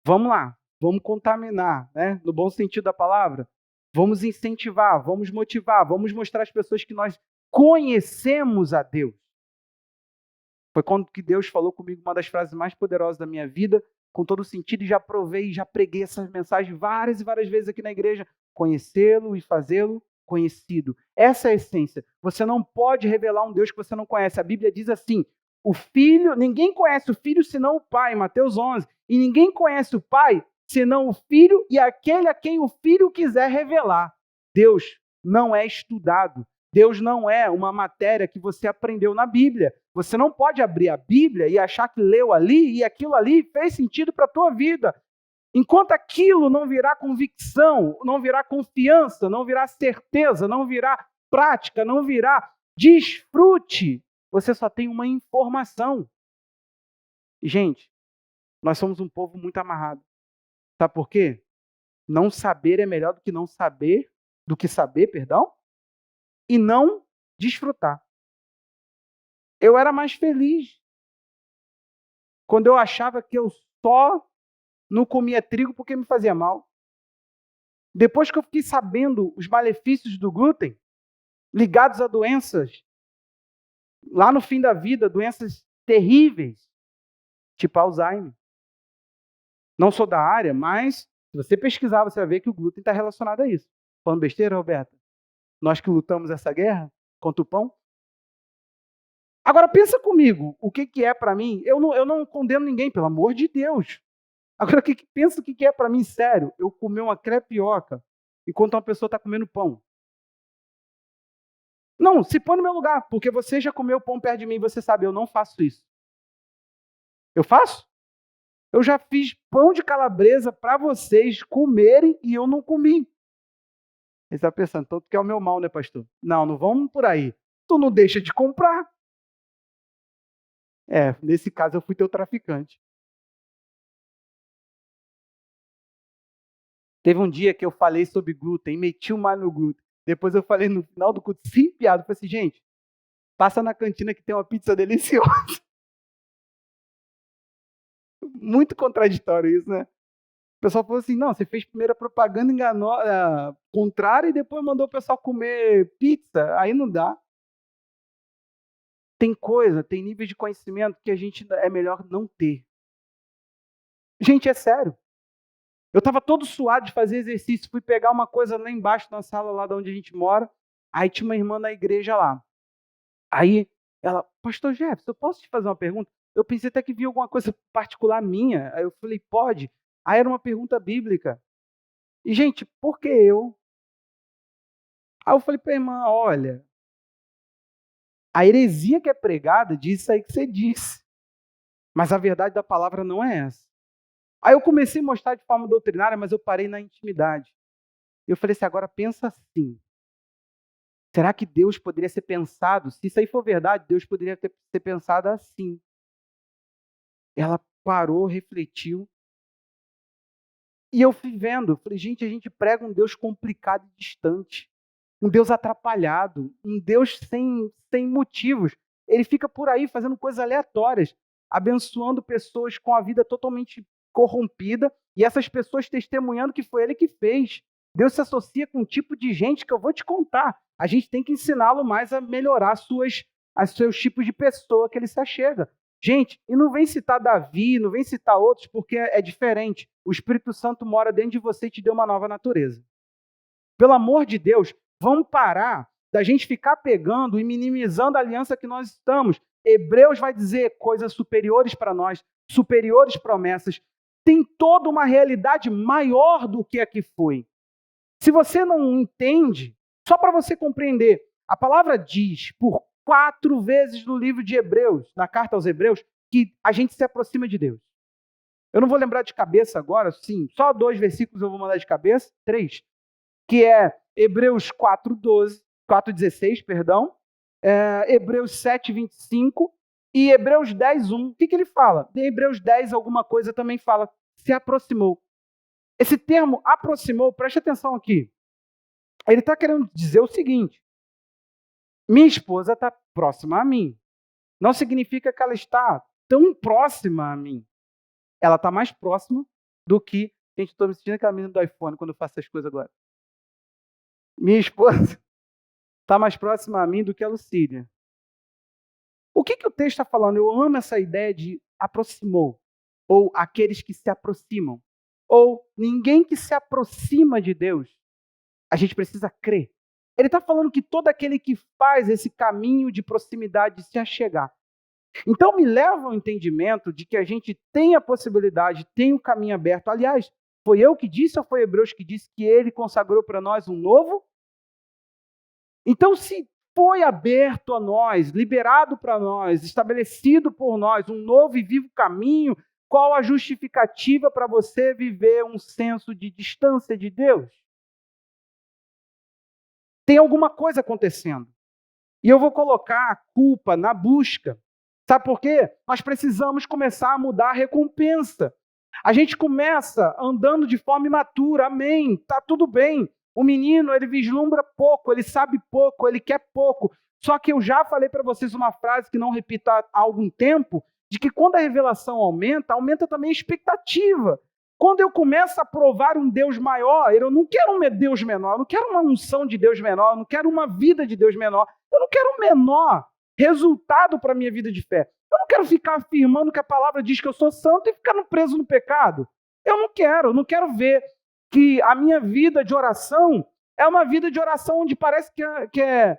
vamos lá, vamos contaminar, né? No bom sentido da palavra. Vamos incentivar, vamos motivar, vamos mostrar às pessoas que nós conhecemos a Deus. Foi quando que Deus falou comigo uma das frases mais poderosas da minha vida, com todo sentido, e já provei, já preguei essas mensagens várias e várias vezes aqui na igreja. Conhecê-lo e fazê-lo conhecido. Essa é a essência. Você não pode revelar um Deus que você não conhece. A Bíblia diz assim, o Filho, ninguém conhece o Filho senão o Pai, Mateus 11. E ninguém conhece o Pai senão o Filho e aquele a quem o Filho quiser revelar. Deus não é estudado. Deus não é uma matéria que você aprendeu na Bíblia. Você não pode abrir a Bíblia e achar que leu ali e aquilo ali fez sentido para a tua vida. Enquanto aquilo não virá convicção, não virá confiança, não virá certeza, não virá prática, não virá desfrute, você só tem uma informação. Gente, nós somos um povo muito amarrado. Sabe por quê? Não saber é melhor do que saber, perdão, e não desfrutar. Eu era mais feliz quando eu achava que eu só não comia trigo porque me fazia mal. Depois que eu fiquei sabendo os malefícios do glúten, ligados a doenças, lá no fim da vida, doenças terríveis, tipo Alzheimer. Não sou da área, mas se você pesquisar, você vai ver que o glúten está relacionado a isso. Falando besteira, Roberta? Nós que lutamos essa guerra contra o pão? Agora pensa comigo, o que é para mim? Eu não condeno ninguém, pelo amor de Deus. Agora pensa o que é para mim sério. Eu comer uma crepioca enquanto uma pessoa está comendo pão. Não, se põe no meu lugar, porque você já comeu pão perto de mim e você sabe, eu não faço isso. Eu faço? Eu já fiz pão de calabresa para vocês comerem e eu não comi. Você está pensando, então tu quer o meu mal, né, pastor? Não, não vamos por aí. Tu não deixa de comprar. Nesse caso eu fui teu traficante. Teve um dia que eu falei sobre glúten, meti o mal no glúten. Depois eu falei no final do culto, sem piada, eu falei assim, gente, passa na cantina que tem uma pizza deliciosa. Muito contraditório isso, né? O pessoal falou assim, não, você fez primeiro a propaganda contrária e depois mandou o pessoal comer pizza, aí não dá. Tem níveis de conhecimento que a gente é melhor não ter. Gente, é sério. Eu estava todo suado de fazer exercício, fui pegar uma coisa lá embaixo na sala lá de onde a gente mora, aí tinha uma irmã na igreja lá. Aí ela, pastor Jefferson, eu posso te fazer uma pergunta? Eu pensei até que via alguma coisa particular minha. Aí eu falei, pode. Aí era uma pergunta bíblica. E, gente, por que eu? Aí eu falei para a irmã, olha, a heresia que é pregada diz isso aí que você disse. Mas a verdade da palavra não é essa. Aí eu comecei a mostrar de forma doutrinária, mas eu parei na intimidade. Eu falei assim, agora pensa assim. Será que Deus poderia ser pensado? Se isso aí for verdade, Deus poderia ser pensado assim. Ela parou, refletiu. E eu fui vendo. Falei, gente, a gente prega um Deus complicado e distante. um Deus atrapalhado, um Deus sem motivos. Ele fica por aí fazendo coisas aleatórias, abençoando pessoas com a vida totalmente corrompida e essas pessoas testemunhando que foi ele que fez. Deus se associa com um tipo de gente que eu vou te contar. A gente tem que ensiná-lo mais a melhorar os seus tipos de pessoa que ele se achega. Gente, e não vem citar Davi, não vem citar outros, porque é diferente. O Espírito Santo mora dentro de você e te deu uma nova natureza. Pelo amor de Deus, vamos parar da gente ficar pegando e minimizando a aliança que nós estamos. Hebreus vai dizer coisas superiores para nós, superiores promessas. Tem toda uma realidade maior do que a que foi. Se você não entende, só para você compreender, a palavra diz por 4 vezes no livro de Hebreus, na carta aos Hebreus, que a gente se aproxima de Deus. Eu não vou lembrar de cabeça agora, sim, só 2 versículos eu vou mandar de cabeça, 3, que é Hebreus 4:16, perdão, Hebreus 7:25 e Hebreus 10:1. O que ele fala? Em Hebreus 10 alguma coisa também fala, se aproximou. Esse termo aproximou, preste atenção aqui. Ele está querendo dizer o seguinte: minha esposa está próxima a mim. Não significa que ela está tão próxima a mim. Ela está mais próxima do que... Gente, estou me sentindo aquela menina do iPhone quando eu faço essas coisas agora. Minha esposa está mais próxima a mim do que a Lucília. O que o texto está falando? Eu amo essa ideia de aproximou, ou aqueles que se aproximam, ou ninguém que se aproxima de Deus. A gente precisa crer. Ele está falando que todo aquele que faz esse caminho de proximidade de se achegar. Então me leva ao entendimento de que a gente tem a possibilidade, tem o caminho aberto. Aliás, foi eu que disse ou foi Hebreus que disse que ele consagrou para nós um novo? Então, se foi aberto a nós, liberado para nós, estabelecido por nós um novo e vivo caminho, qual a justificativa para você viver um senso de distância de Deus? Tem alguma coisa acontecendo. E eu vou colocar a culpa na busca. Sabe por quê? Nós precisamos começar a mudar a recompensa. A gente começa andando de forma imatura, amém, está tudo bem. O menino, ele vislumbra pouco, ele sabe pouco, ele quer pouco. Só que eu já falei para vocês uma frase que não repito há algum tempo, de que quando a revelação aumenta, aumenta também a expectativa. Quando eu começo a provar um Deus maior, eu não quero um Deus menor, eu não quero uma unção de Deus menor, eu não quero uma vida de Deus menor, eu não quero um menor resultado para a minha vida de fé. Eu não quero ficar afirmando que a palavra diz que eu sou santo e ficar preso no pecado. Eu não quero ver que a minha vida de oração é uma vida de oração onde parece que é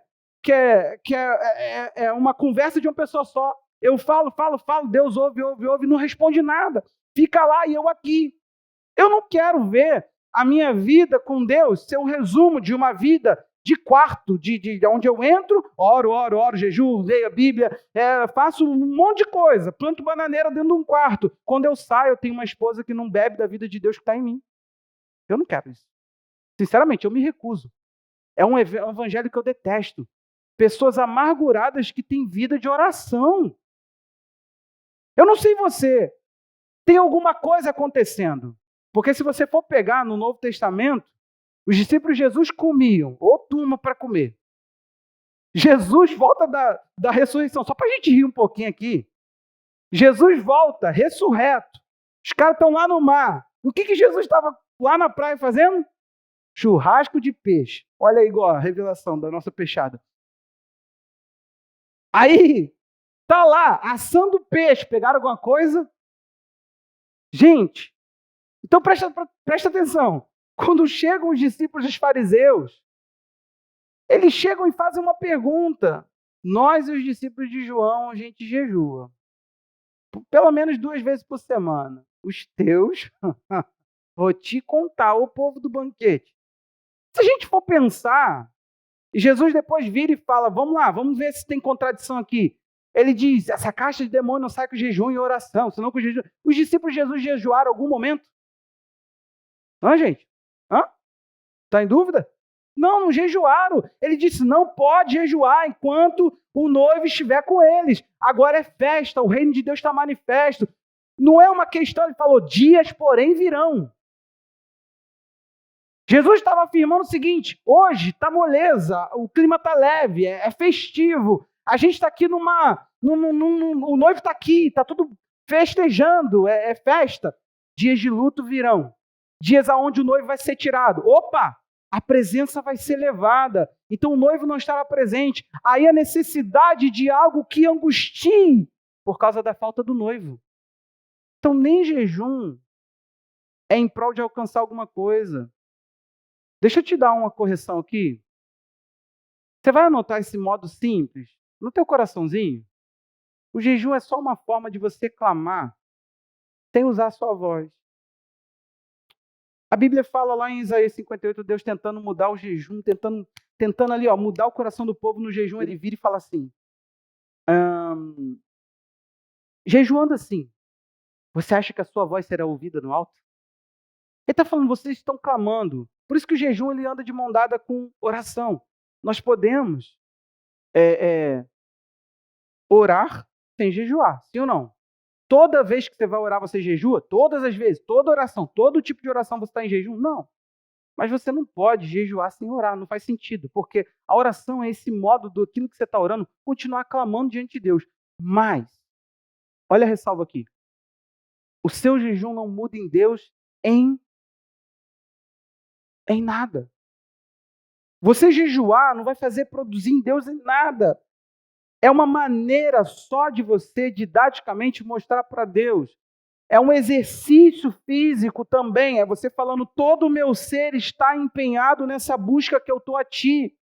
uma conversa de uma pessoa só. Eu falo, Deus ouve, não responde nada. Fica lá e eu aqui. Eu não quero ver a minha vida com Deus ser um resumo de uma vida de quarto, de onde eu entro, oro, jejum, leio a Bíblia, faço um monte de coisa, planto bananeira dentro de um quarto. Quando eu saio, eu tenho uma esposa que não bebe da vida de Deus que está em mim. Eu não quero isso. Sinceramente, eu me recuso. É um evangelho que eu detesto. Pessoas amarguradas que têm vida de oração. Eu não sei você, tem alguma coisa acontecendo. Porque se você for pegar no Novo Testamento, os discípulos de Jesus comiam, ou turma para comer. Jesus volta da ressurreição, só para a gente rir um pouquinho aqui. Jesus volta, ressurreto. Os caras estão lá no mar. O que Jesus estava lá na praia fazendo? Churrasco de peixe. Olha aí igual a revelação da nossa peixada. Aí, tá lá, assando peixe. Pegaram alguma coisa? Gente, então presta atenção. Quando chegam os discípulos dos fariseus, eles chegam e fazem uma pergunta. Nós e os discípulos de João, a gente jejua. Pelo menos 2 vezes por semana. Os teus, vou te contar, o povo do banquete. Se a gente for pensar, e Jesus depois vira e fala, vamos lá, vamos ver se tem contradição aqui. Ele diz, essa caixa de demônio não sai com jejum e oração, senão com jejum. Os discípulos de Jesus jejuaram em algum momento? Hã, gente? Está em dúvida? Não jejuaram. Ele disse, não pode jejuar enquanto o noivo estiver com eles. Agora é festa, o reino de Deus está manifesto. Não é uma questão, ele falou, dias porém virão. Jesus estava afirmando o seguinte: hoje está moleza, o clima está leve, é festivo, a gente está aqui o noivo está aqui, está tudo festejando, é festa. Dias de luto virão, dias aonde o noivo vai ser tirado. Opa, a presença vai ser levada, então o noivo não estará presente. Aí a necessidade de algo que angustie por causa da falta do noivo. Então nem jejum é em prol de alcançar alguma coisa. Deixa eu te dar uma correção aqui. Você vai anotar esse modo simples no teu coraçãozinho? O jejum é só uma forma de você clamar sem usar a sua voz. A Bíblia fala lá em Isaías 58, Deus tentando mudar o jejum, tentando ali, mudar o coração do povo no jejum. Ele vira e fala assim, jejuando assim, você acha que a sua voz será ouvida no alto? Ele está falando, vocês estão clamando. Por isso que o jejum ele anda de mão dada com oração. Nós podemos orar sem jejuar, sim ou não? Toda vez que você vai orar, você jejua? Todas as vezes, toda oração, todo tipo de oração você está em jejum? Não. Mas você não pode jejuar sem orar, não faz sentido, porque a oração é esse modo daquilo que você está orando, continuar clamando diante de Deus. Mas, olha a ressalva aqui, o seu jejum não muda em Deus em nada. Você jejuar não vai fazer produzir em Deus em nada. É uma maneira só de você, didaticamente, mostrar para Deus. É um exercício físico também. É você falando, todo o meu ser está empenhado nessa busca que eu estou a ti.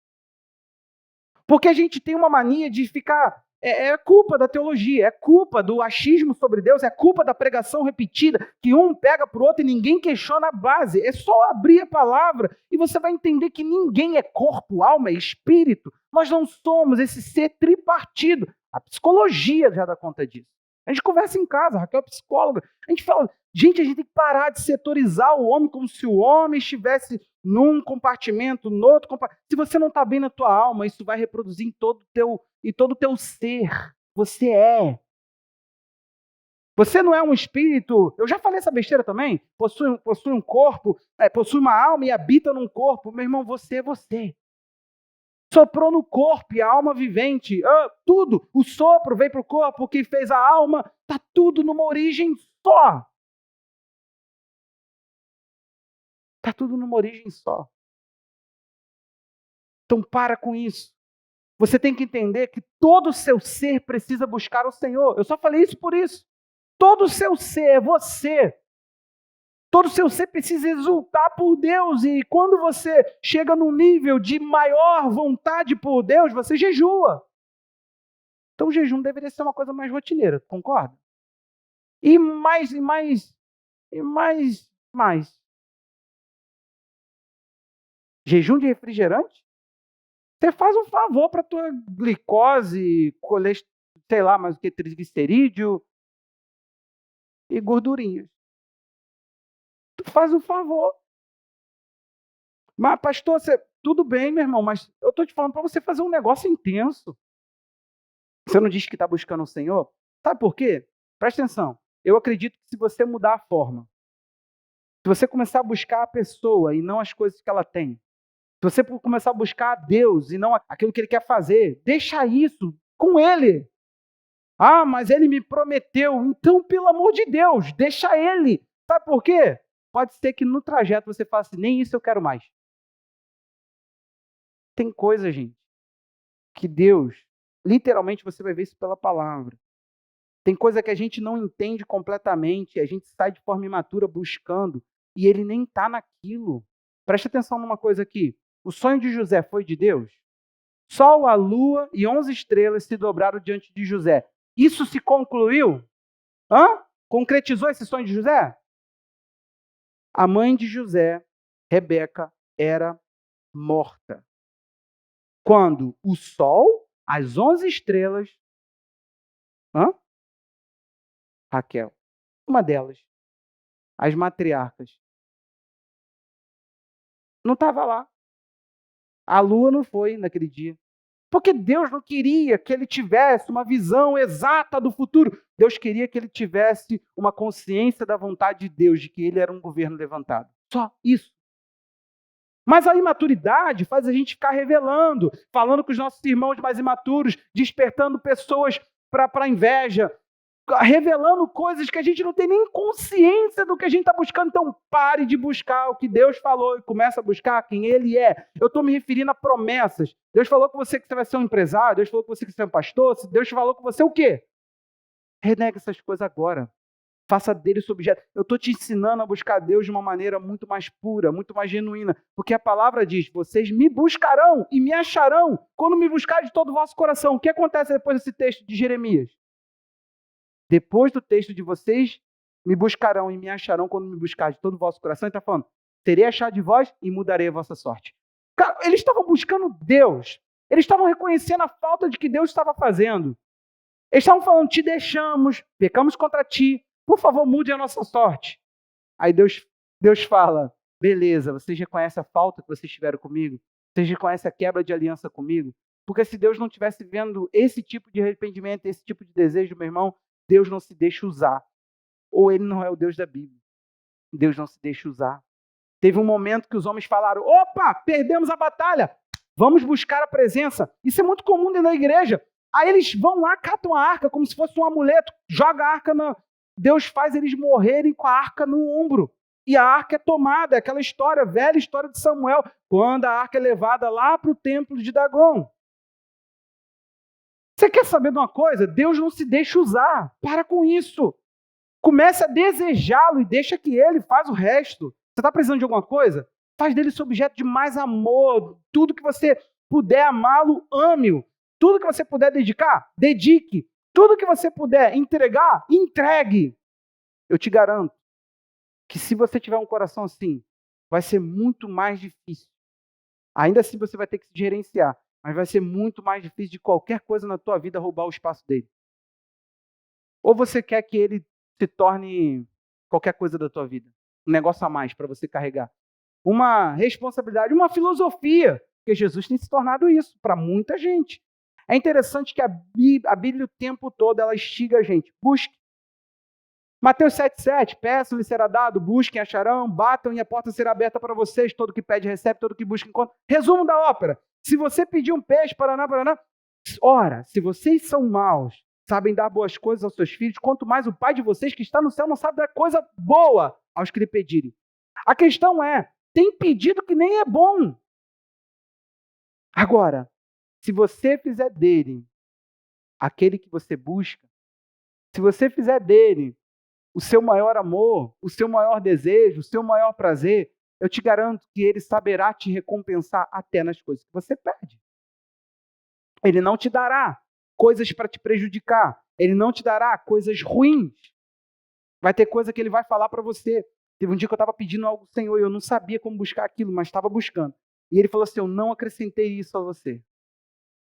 Porque a gente tem uma mania de ficar... É culpa da teologia, é culpa do achismo sobre Deus, é culpa da pregação repetida, que um pega para o outro e ninguém questiona a base. É só abrir a palavra e você vai entender que ninguém é corpo, alma e espírito. Nós não somos esse ser tripartido. A psicologia já dá conta disso. A gente conversa em casa, a Raquel é psicóloga. A gente fala, gente, a gente tem que parar de setorizar o homem como se o homem estivesse num compartimento, no outro compartimento. Se você não está bem na tua alma, isso vai reproduzir em todo o teu ser. Você é. Você não é um espírito, eu já falei essa besteira também, possui um corpo, possui uma alma e habita num corpo. Meu irmão, você é você. Soprou no corpo e a alma vivente, tudo, o sopro veio para o corpo, o que fez a alma, está tudo numa origem só. Está tudo numa origem só. Então para com isso. Você tem que entender que todo o seu ser precisa buscar o Senhor. Eu só falei isso por isso. Todo o seu ser é você. Todo o seu ser precisa exultar por Deus. E quando você chega num nível de maior vontade por Deus, você jejua. Então o jejum deveria ser uma coisa mais rotineira, concorda? E mais. Jejum de refrigerante? Você faz um favor para a tua glicose, sei lá, mais o que, triglicerídeo e gordurinhas. Tu faz um favor. Mas, pastor, tudo bem, meu irmão, mas eu estou te falando para você fazer um negócio intenso. Você não diz que está buscando o Senhor? Sabe por quê? Presta atenção. Eu acredito que se você mudar a forma, se você começar a buscar a pessoa e não as coisas que ela tem, se você começar a buscar a Deus e não aquilo que Ele quer fazer, deixa isso com Ele. Ah, mas Ele me prometeu. Então, pelo amor de Deus, deixa Ele. Sabe por quê? Pode ser que no trajeto você fale assim, nem isso eu quero mais. Tem coisa, gente, que Deus, literalmente você vai ver isso pela palavra. Tem coisa que a gente não entende completamente, a gente sai de forma imatura buscando, e Ele nem está naquilo. Preste atenção numa coisa aqui. O sonho de José foi de Deus? Sol, a lua e 11 estrelas se dobraram diante de José. Isso se concluiu? Concretizou esse sonho de José? A mãe de José, Rebeca, era morta. Quando o sol, as 11 estrelas... Raquel, uma delas, as matriarcas, não estava lá. A lua não foi naquele dia. Porque Deus não queria que ele tivesse uma visão exata do futuro. Deus queria que ele tivesse uma consciência da vontade de Deus, de que ele era um governo levantado. Só isso. Mas a imaturidade faz a gente ficar revelando, falando com os nossos irmãos mais imaturos, despertando pessoas para a inveja, revelando coisas que a gente não tem nem consciência do que a gente está buscando. Então pare de buscar o que Deus falou e comece a buscar quem Ele é. Eu estou me referindo a promessas. Deus falou com você que você vai ser um empresário, Deus falou com você que você é um pastor, Deus falou com você o quê? Renega essas coisas agora. Faça dele esse objeto. Eu estou te ensinando a buscar Deus de uma maneira muito mais pura, muito mais genuína. Porque a palavra diz, vocês me buscarão e me acharão quando me buscar de todo o vosso coração. O que acontece depois desse texto de Jeremias? Depois do texto de vocês me buscarão e me acharão quando me buscar de todo o vosso coração. Ele está falando, terei achado de vós e mudarei a vossa sorte. Cara, eles estavam buscando Deus. Eles estavam reconhecendo a falta de que Deus estava fazendo. Eles estavam falando, te deixamos, pecamos contra ti. Por favor, mude a nossa sorte. Aí Deus fala, beleza, vocês reconhecem a falta que vocês tiveram comigo? Vocês reconhecem a quebra de aliança comigo? Porque se Deus não estivesse vendo esse tipo de arrependimento, esse tipo de desejo, meu irmão, Deus não se deixa usar. Ou Ele não é o Deus da Bíblia. Deus não se deixa usar. Teve um momento que os homens falaram, opa, perdemos a batalha, vamos buscar a presença. Isso é muito comum dentro da igreja. Aí eles vão lá, catam a arca como se fosse um amuleto, joga a arca na... Deus faz eles morrerem com a arca no ombro. E a arca é tomada, é aquela história, velha história de Samuel, quando a arca é levada lá para o templo de Dagom. Você quer saber de uma coisa? Deus não se deixa usar. Para com isso. Comece a desejá-lo e deixa que ele faz o resto. Você está precisando de alguma coisa? Faz dele esse objeto de mais amor. Tudo que você puder amá-lo, ame-o. Tudo que você puder dedicar, dedique. Tudo que você puder entregar, entregue. Eu te garanto que se você tiver um coração assim, vai ser muito mais difícil. Ainda assim você vai ter que se gerenciar, mas vai ser muito mais difícil de qualquer coisa na tua vida roubar o espaço dele. Ou você quer que ele se torne qualquer coisa da tua vida, um negócio a mais para você carregar. Uma responsabilidade, uma filosofia, porque Jesus tem se tornado isso para muita gente. É interessante que a Bíblia o tempo todo ela instiga a gente. Busque. Mateus 7,7, peçam e será dado, busquem, acharão, batam e a porta será aberta para vocês. Todo que pede recebe, todo que busca encontra. Resumo da ópera. Se você pedir um peixe, paraná, ora, se vocês são maus, sabem dar boas coisas aos seus filhos, quanto mais o Pai de vocês que está no céu não sabe dar coisa boa aos que lhe pedirem. A questão é, tem pedido que nem é bom. Agora, se você fizer dele aquele que você busca, se você fizer dele o seu maior amor, o seu maior desejo, o seu maior prazer, eu te garanto que ele saberá te recompensar até nas coisas que você pede. Ele não te dará coisas para te prejudicar. Ele não te dará coisas ruins. Vai ter coisa que ele vai falar para você. Teve um dia que eu estava pedindo algo ao Senhor e eu não sabia como buscar aquilo, mas estava buscando. E ele falou assim, eu não acrescentei isso a você.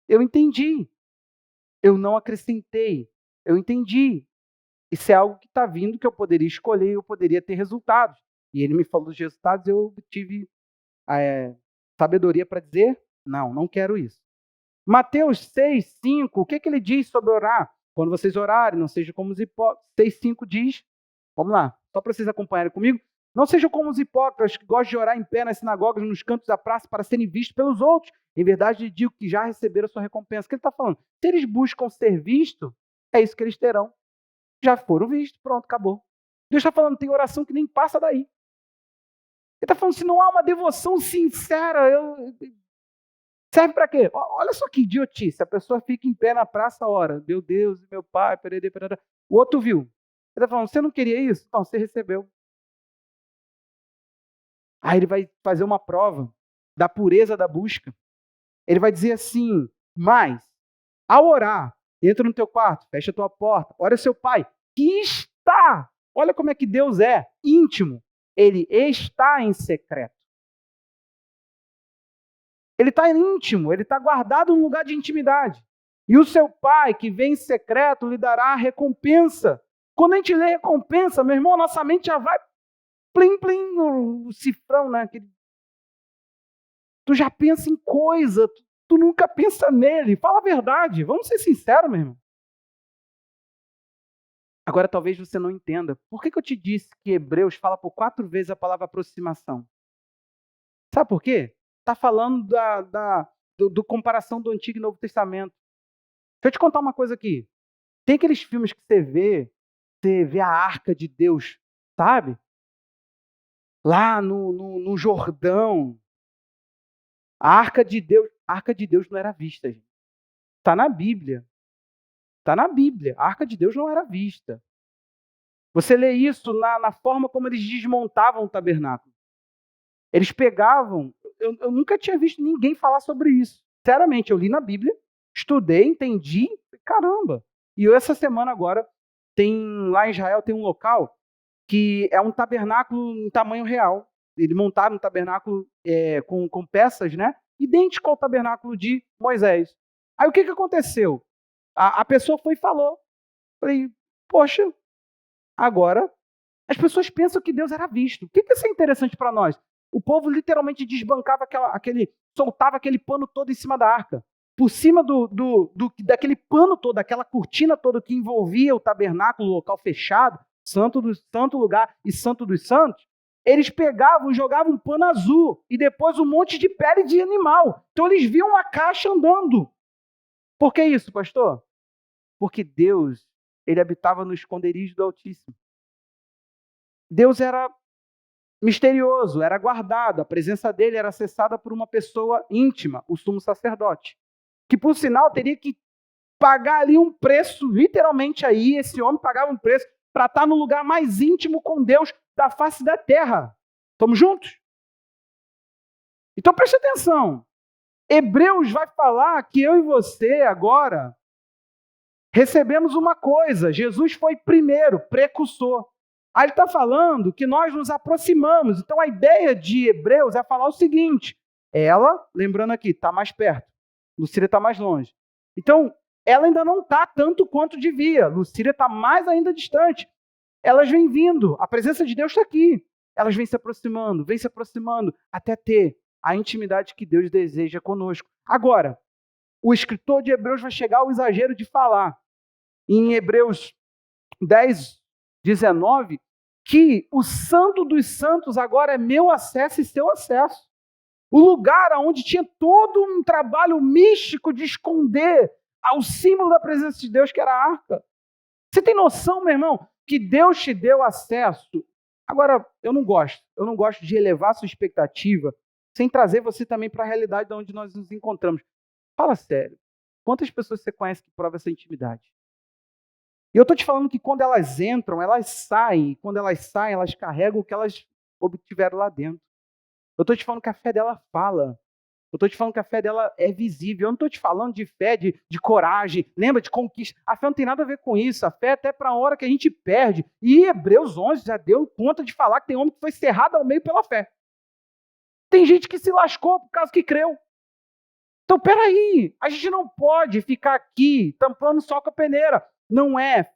Eu entendi. Eu não acrescentei. Eu entendi. Isso é algo que está vindo, que eu poderia escolher, eu poderia ter resultados. E ele me falou dos resultados, eu tive sabedoria para dizer, não quero isso. Mateus 6,5, o que ele diz sobre orar? Quando vocês orarem, não sejam como os hipócritas. 6,5 diz, vamos lá, só para vocês acompanharem comigo, não sejam como os hipócritas que gostam de orar em pé nas sinagogas, nos cantos da praça, para serem vistos pelos outros. Em verdade, digo que já receberam a sua recompensa. O que ele está falando? Se eles buscam ser vistos, é isso que eles terão. Já foram vistos, pronto, acabou. Deus está falando, tem oração que nem passa daí. Ele está falando, se não há uma devoção sincera, serve para quê? Olha só que idiotice, a pessoa fica em pé na praça, ora, meu Deus, meu pai, perere. O outro viu. Ele está falando, você não queria isso? Não, você recebeu. Aí ele vai fazer uma prova da pureza da busca. Ele vai dizer assim, mas, ao orar, entra no teu quarto, fecha a tua porta, ora seu pai, que está, olha como é que Deus é, íntimo. Ele está em secreto. Ele está íntimo, ele está guardado num lugar de intimidade. E o seu pai, que vem em secreto, lhe dará a recompensa. Quando a gente lê recompensa, meu irmão, nossa mente já vai plim, plim, no cifrão, né? Tu já pensa em coisa, tu nunca pensa nele. Fala a verdade, vamos ser sinceros, meu irmão. Agora, talvez você não entenda. Por que eu te disse que Hebreus fala por 4 vezes a palavra aproximação? Sabe por quê? Está falando do comparação do Antigo e Novo Testamento. Deixa eu te contar uma coisa aqui. Tem aqueles filmes que você vê a Arca de Deus, sabe? Lá no Jordão. A Arca de Deus não era vista, gente. Está na Bíblia. Está na Bíblia. A Arca de Deus não era vista. Você lê isso na forma como eles desmontavam o tabernáculo. Eles pegavam... Eu nunca tinha visto ninguém falar sobre isso. Sinceramente, eu li na Bíblia, estudei, entendi, caramba. E eu, essa semana agora, lá em Israel tem um local que é um tabernáculo em tamanho real. Eles montaram um tabernáculo com peças, né? Idêntico ao tabernáculo de Moisés. Aí o que aconteceu? A pessoa foi e falou. Falei, poxa, agora as pessoas pensam que Deus era visto. O que isso é interessante para nós? O povo literalmente desbancava soltava aquele pano todo em cima da arca. Por cima daquele pano todo, daquela cortina toda que envolvia o tabernáculo, o local fechado, santo lugar e santo dos santos, eles pegavam e jogavam um pano azul e depois um monte de pele de animal. Então eles viam uma caixa andando. Por que isso, pastor? Porque Deus, ele habitava no esconderijo do Altíssimo. Deus era misterioso, era guardado, a presença dele era acessada por uma pessoa íntima, o sumo sacerdote, que por sinal teria que pagar ali um preço, literalmente aí, esse homem pagava um preço para estar no lugar mais íntimo com Deus da face da terra. Estamos juntos? Então preste atenção, Hebreus vai falar que eu e você agora recebemos uma coisa, Jesus foi primeiro, precursor. Aí ele está falando que nós nos aproximamos. Então a ideia de Hebreus é falar o seguinte: ela, lembrando aqui, está mais perto, Lucília está mais longe. Então, ela ainda não está tanto quanto devia, Lucília está mais ainda distante. Elas vêm vindo, a presença de Deus está aqui. Elas vêm se aproximando, até ter a intimidade que Deus deseja conosco. Agora, o escritor de Hebreus vai chegar ao exagero de falar, em Hebreus 10, 19, que o santo dos santos agora é meu acesso e seu acesso. O lugar onde tinha todo um trabalho místico de esconder ao símbolo da presença de Deus, que era a arca. Você tem noção, meu irmão, que Deus te deu acesso? Agora, eu não gosto de elevar a sua expectativa sem trazer você também para a realidade de onde nós nos encontramos. Fala sério, quantas pessoas você conhece que provam essa intimidade? E eu estou te falando que quando elas entram, elas saem. E quando elas saem, elas carregam o que elas obtiveram lá dentro. Eu estou te falando que a fé dela fala. Eu estou te falando que a fé dela é visível. Eu não estou te falando de fé, de coragem, lembra, de conquista. A fé não tem nada a ver com isso. A fé é até para a hora que a gente perde. E Hebreus 11 já deu conta de falar que tem homem que foi cerrado ao meio pela fé. Tem gente que se lascou por causa que creu. Então, peraí, a gente não pode ficar aqui tampando só com a peneira.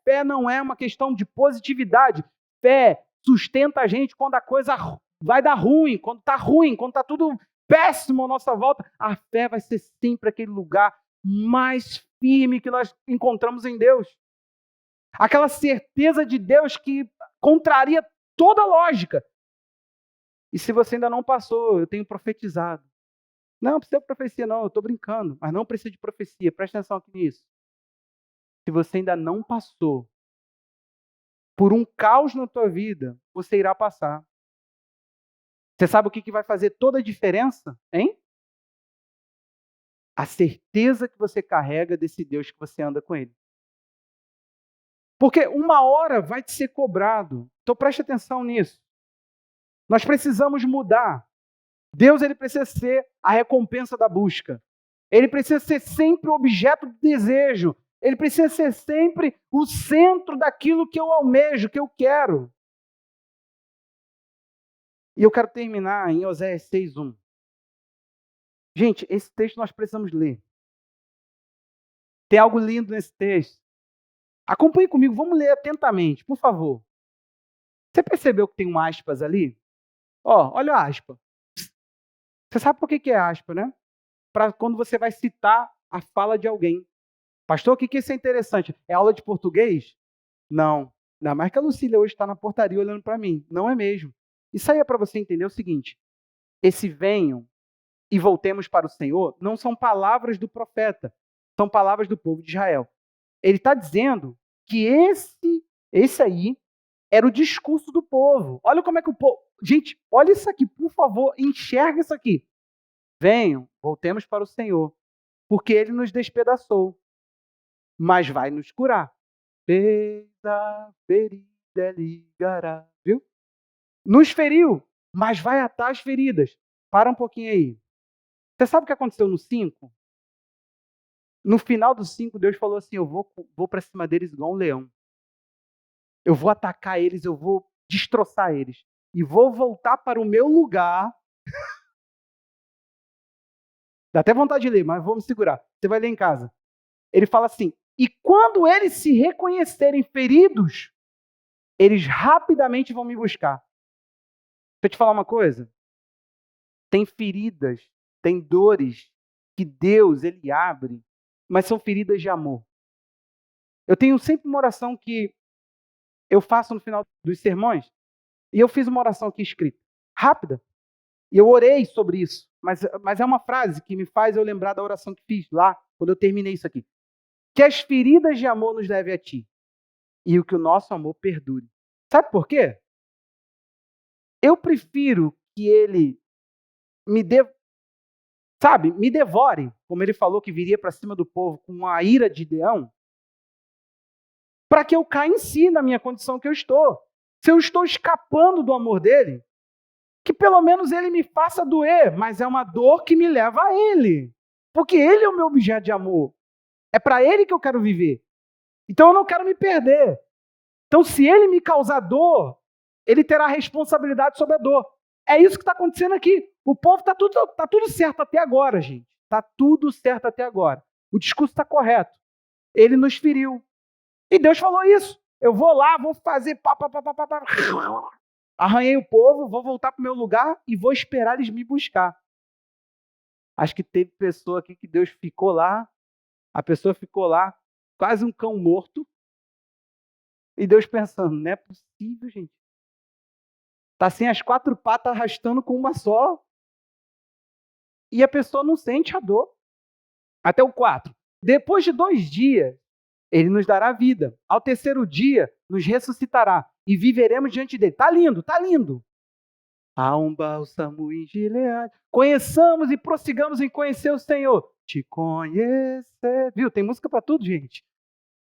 Fé não é uma questão de positividade. Fé sustenta a gente quando a coisa vai dar ruim, quando está tudo péssimo à nossa volta. A fé vai ser sempre aquele lugar mais firme que nós encontramos em Deus. Aquela certeza de Deus que contraria toda a lógica. E se você ainda não passou, eu tenho profetizado. Não precisa de profecia não, eu estou brincando, mas não precisa de profecia, presta atenção aqui nisso. Se você ainda não passou por um caos na tua vida, você irá passar. Você sabe o que vai fazer toda a diferença, hein? A certeza que você carrega desse Deus que você anda com ele. Porque uma hora vai te ser cobrado. Então preste atenção nisso. Nós precisamos mudar. Deus, ele precisa ser a recompensa da busca. Ele precisa ser sempre o objeto do desejo. Ele precisa ser sempre o centro daquilo que eu almejo, que eu quero. E eu quero terminar em Oséias 6:1. Gente, esse texto nós precisamos ler. Tem algo lindo nesse texto. Acompanhe comigo, vamos ler atentamente, por favor. Você percebeu que tem um aspas ali? Olha a aspa. Você sabe por que é aspa, né? Para quando você vai citar a fala de alguém. Pastor, o que isso é interessante? É aula de português? Não. Ainda mais que a Lucília hoje está na portaria olhando para mim. Não é mesmo. Isso aí é para você entender o seguinte. esse venham e voltemos para o Senhor, não são palavras do profeta, são palavras do povo de Israel. Ele está dizendo que esse aí era o discurso do povo. Olha como é que o povo... Gente, olha isso aqui, por favor, enxerga isso aqui. Venham, voltemos para o Senhor, porque Ele nos despedaçou, mas vai nos curar. Fez a ferida, ligará, viu? Nos feriu, mas vai atar as feridas. Para um pouquinho aí. Você sabe o que aconteceu no 5? No final do 5, Deus falou assim, eu vou para cima deles igual um leão. Eu vou atacar eles, eu vou destroçar eles. E vou voltar para o meu lugar. Dá até vontade de ler, mas vou me segurar. Você vai ler em casa. Ele fala assim, e quando eles se reconhecerem feridos, eles rapidamente vão me buscar. Deixa eu te falar uma coisa. Tem feridas, tem dores que Deus, Ele abre, mas são feridas de amor. Eu tenho sempre uma oração que eu faço no final dos sermões, e eu fiz uma oração aqui escrita, rápida, e eu orei sobre isso, mas é uma frase que me faz eu lembrar da oração que fiz lá, quando eu terminei isso aqui. Que as feridas de amor nos levem a Ti, e o que o nosso amor perdure. Sabe por quê? Eu prefiro que Ele me dê, sabe, me devore, como Ele falou que viria para cima do povo com a ira de leão, para que eu caia em si na minha condição que eu estou. Se eu estou escapando do amor dele, que pelo menos ele me faça doer, mas é uma dor que me leva a ele. Porque ele é o meu objeto de amor. É para ele que eu quero viver. Então eu não quero me perder. Então se ele me causar dor, ele terá responsabilidade sobre a dor. É isso que está acontecendo aqui. O povo está tudo certo até agora, gente. Está tudo certo até agora. O discurso está correto. Ele nos feriu. E Deus falou isso. Eu vou lá, vou fazer pá. Arranhei o povo, vou voltar para o meu lugar e vou esperar eles me buscar. Acho que teve pessoa aqui que Deus ficou lá, a pessoa ficou lá, quase um cão morto, e Deus pensando, não é possível, gente. Está sem as 4 patas arrastando com uma só, e a pessoa não sente a dor. Até o 4. Depois de 2 dias, ele nos dará vida. Ao terceiro dia, nos ressuscitará e viveremos diante dele. Tá lindo, tá lindo. Há um bálsamo em Gileade. Conheçamos e prossigamos em conhecer o Senhor. Te conhecer. Viu? Tem música para tudo, gente.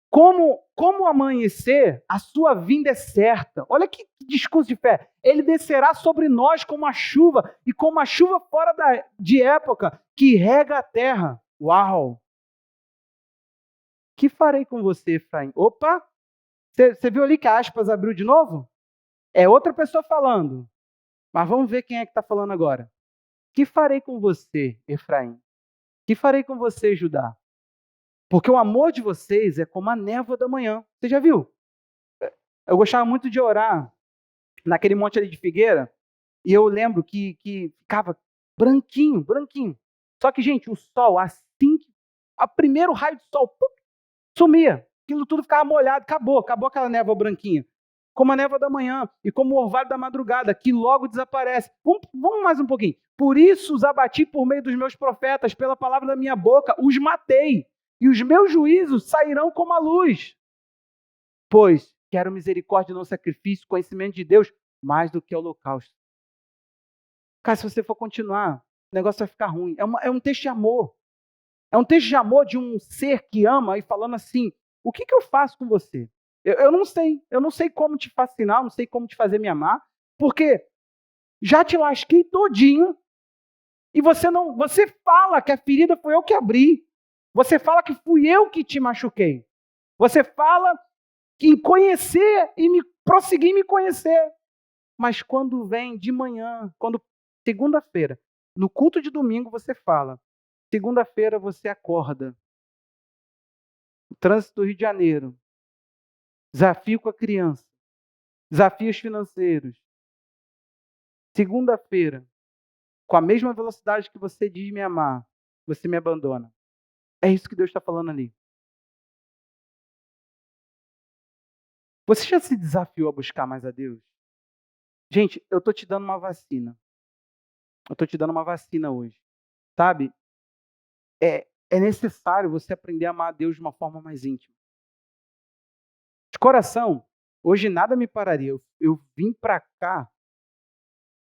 Como amanhecer, a sua vinda é certa. Olha que discurso de fé. Ele descerá sobre nós como a chuva, e como a chuva fora de época, que rega a terra. Uau! Que farei com você, Efraim? Opa! Você viu ali que a aspas abriu de novo? É outra pessoa falando. Mas vamos ver quem é que está falando agora. Que farei com você, Efraim? Que farei com você, Judá? Porque o amor de vocês é como a névoa da manhã. Você já viu? Eu gostava muito de orar naquele monte ali de figueira, e eu lembro que ficava branquinho, branquinho. Só que, gente, o sol, assim que o primeiro raio de sol, pum, sumia. Aquilo tudo ficava molhado, acabou aquela névoa branquinha. Como a névoa da manhã e como o orvalho da madrugada, que logo desaparece. Vamos mais um pouquinho. Por isso os abati por meio dos meus profetas, pela palavra da minha boca, os matei, e os meus juízos sairão como a luz. Pois quero misericórdia e não sacrifício, conhecimento de Deus, mais do que holocausto. Cara, se você for continuar, o negócio vai ficar ruim. É um texto de amor. É um texto de amor de um ser que ama e falando assim, o que eu faço com você? Eu não sei como te fascinar, não sei como te fazer me amar, porque já te lasquei todinho e você fala que a ferida foi eu que abri. Você fala que fui eu que te machuquei. Você fala que em conhecer e me prosseguir me conhecer. Mas quando vem de manhã, quando segunda-feira, no culto de domingo você fala, segunda-feira você acorda. O trânsito do Rio de Janeiro, desafio com a criança, desafios financeiros. Segunda-feira, com a mesma velocidade que você diz me amar, você me abandona. É isso que Deus está falando ali. Você já se desafiou a buscar mais a Deus? Gente, eu estou te dando uma vacina. Eu estou te dando uma vacina hoje, sabe? É necessário você aprender a amar a Deus de uma forma mais íntima. De coração, hoje nada me pararia. Eu vim para cá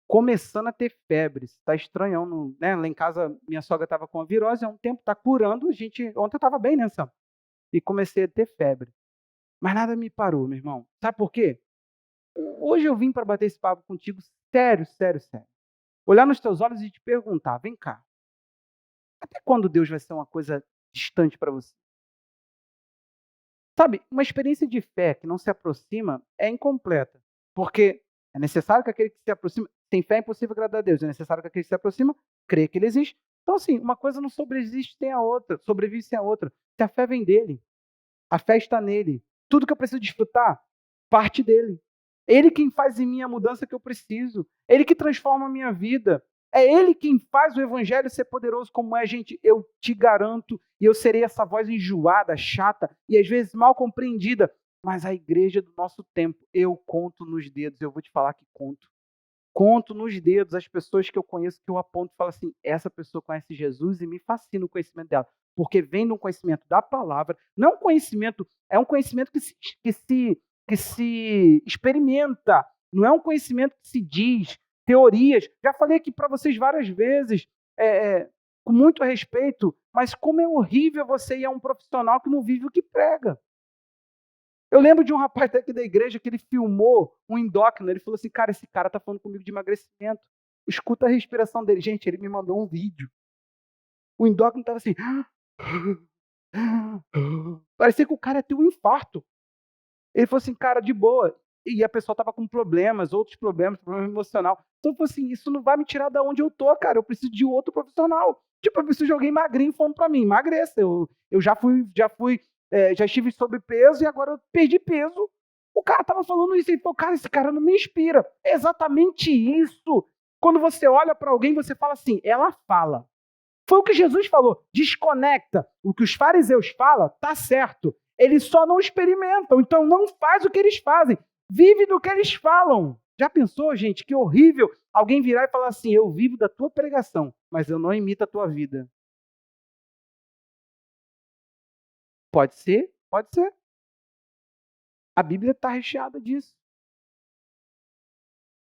começando a ter febre. Está estranhão, né? Lá em casa, minha sogra estava com a virose há um tempo, está curando. Ontem eu estava bem, né, Sam? E comecei a ter febre. Mas nada me parou, meu irmão. Sabe por quê? Hoje eu vim para bater esse papo contigo sério, sério, sério. Olhar nos teus olhos e te perguntar, vem cá, até quando Deus vai ser uma coisa distante para você? Sabe, uma experiência de fé que não se aproxima é incompleta, porque é necessário que aquele que se aproxima, sem fé é impossível agradar a Deus, é necessário que aquele que se aproxima crê que ele existe. Então, assim, uma coisa não sobreexiste sem a outra, sobrevive sem a outra. Se a fé vem dele, a fé está nele. Tudo que eu preciso desfrutar, parte dele. Ele quem faz em mim a mudança que eu preciso. Ele que transforma a minha vida. É ele quem faz o evangelho ser poderoso como é, gente. Eu te garanto, e eu serei essa voz enjoada, chata e às vezes mal compreendida. Mas a igreja do nosso tempo, eu conto nos dedos, eu vou te falar que conto. Conto nos dedos as pessoas que eu conheço que eu aponto e falo assim: essa pessoa conhece Jesus e me fascina o conhecimento dela, porque vem de um conhecimento da palavra, não é um conhecimento, é um conhecimento que se experimenta, não é um conhecimento que se diz, teorias. Já falei aqui para vocês várias vezes, com muito respeito, mas como é horrível você ir a um profissional que não vive o que prega. Eu lembro de um rapaz daqui da igreja que ele filmou um endócrino. Ele falou assim: cara, esse cara tá falando comigo de emagrecimento. Escuta a respiração dele. Gente, ele me mandou um vídeo. O endócrino tava assim. Parecia que o cara ia ter um infarto. Ele falou assim: cara, de boa. E a pessoa tava com problemas, outros problemas, problema emocional. Então, eu falei assim: isso não vai me tirar da onde eu tô, cara. Eu preciso de outro profissional. Tipo, eu preciso de alguém magrinho falando pra mim: emagreça. Eu já estive sobrepeso e agora eu perdi peso. O cara tava falando isso. Ele falou: cara, esse cara não me inspira. É exatamente isso. Quando você olha para alguém, você fala assim: ela fala. Foi o que Jesus falou: desconecta. O que os fariseus falam, tá certo. Eles só não experimentam, então não faz o que eles fazem. Vive do que eles falam. Já pensou, gente, que horrível alguém virar e falar assim: eu vivo da tua pregação, mas eu não imito a tua vida. Pode ser? Pode ser. A Bíblia está recheada disso.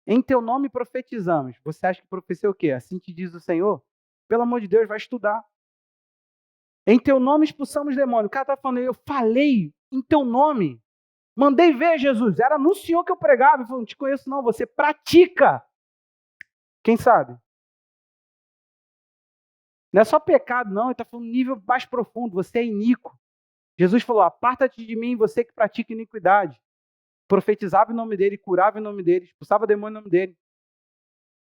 Em teu nome profetizamos. Você acha que profecia é o quê? Assim te diz o Senhor? Pelo amor de Deus, vai estudar. Em teu nome expulsamos demônio. O cara está falando: eu falei em teu nome. Mandei ver, Jesus. Era no Senhor que eu pregava. Ele falou: não te conheço não, você pratica. Quem sabe? Não é só pecado, não. Ele está falando nível mais profundo. Você é iníquo. Jesus falou: aparta-te de mim, você que pratica iniquidade. Profetizava em nome dele, curava em nome dele, expulsava demônio em nome dele.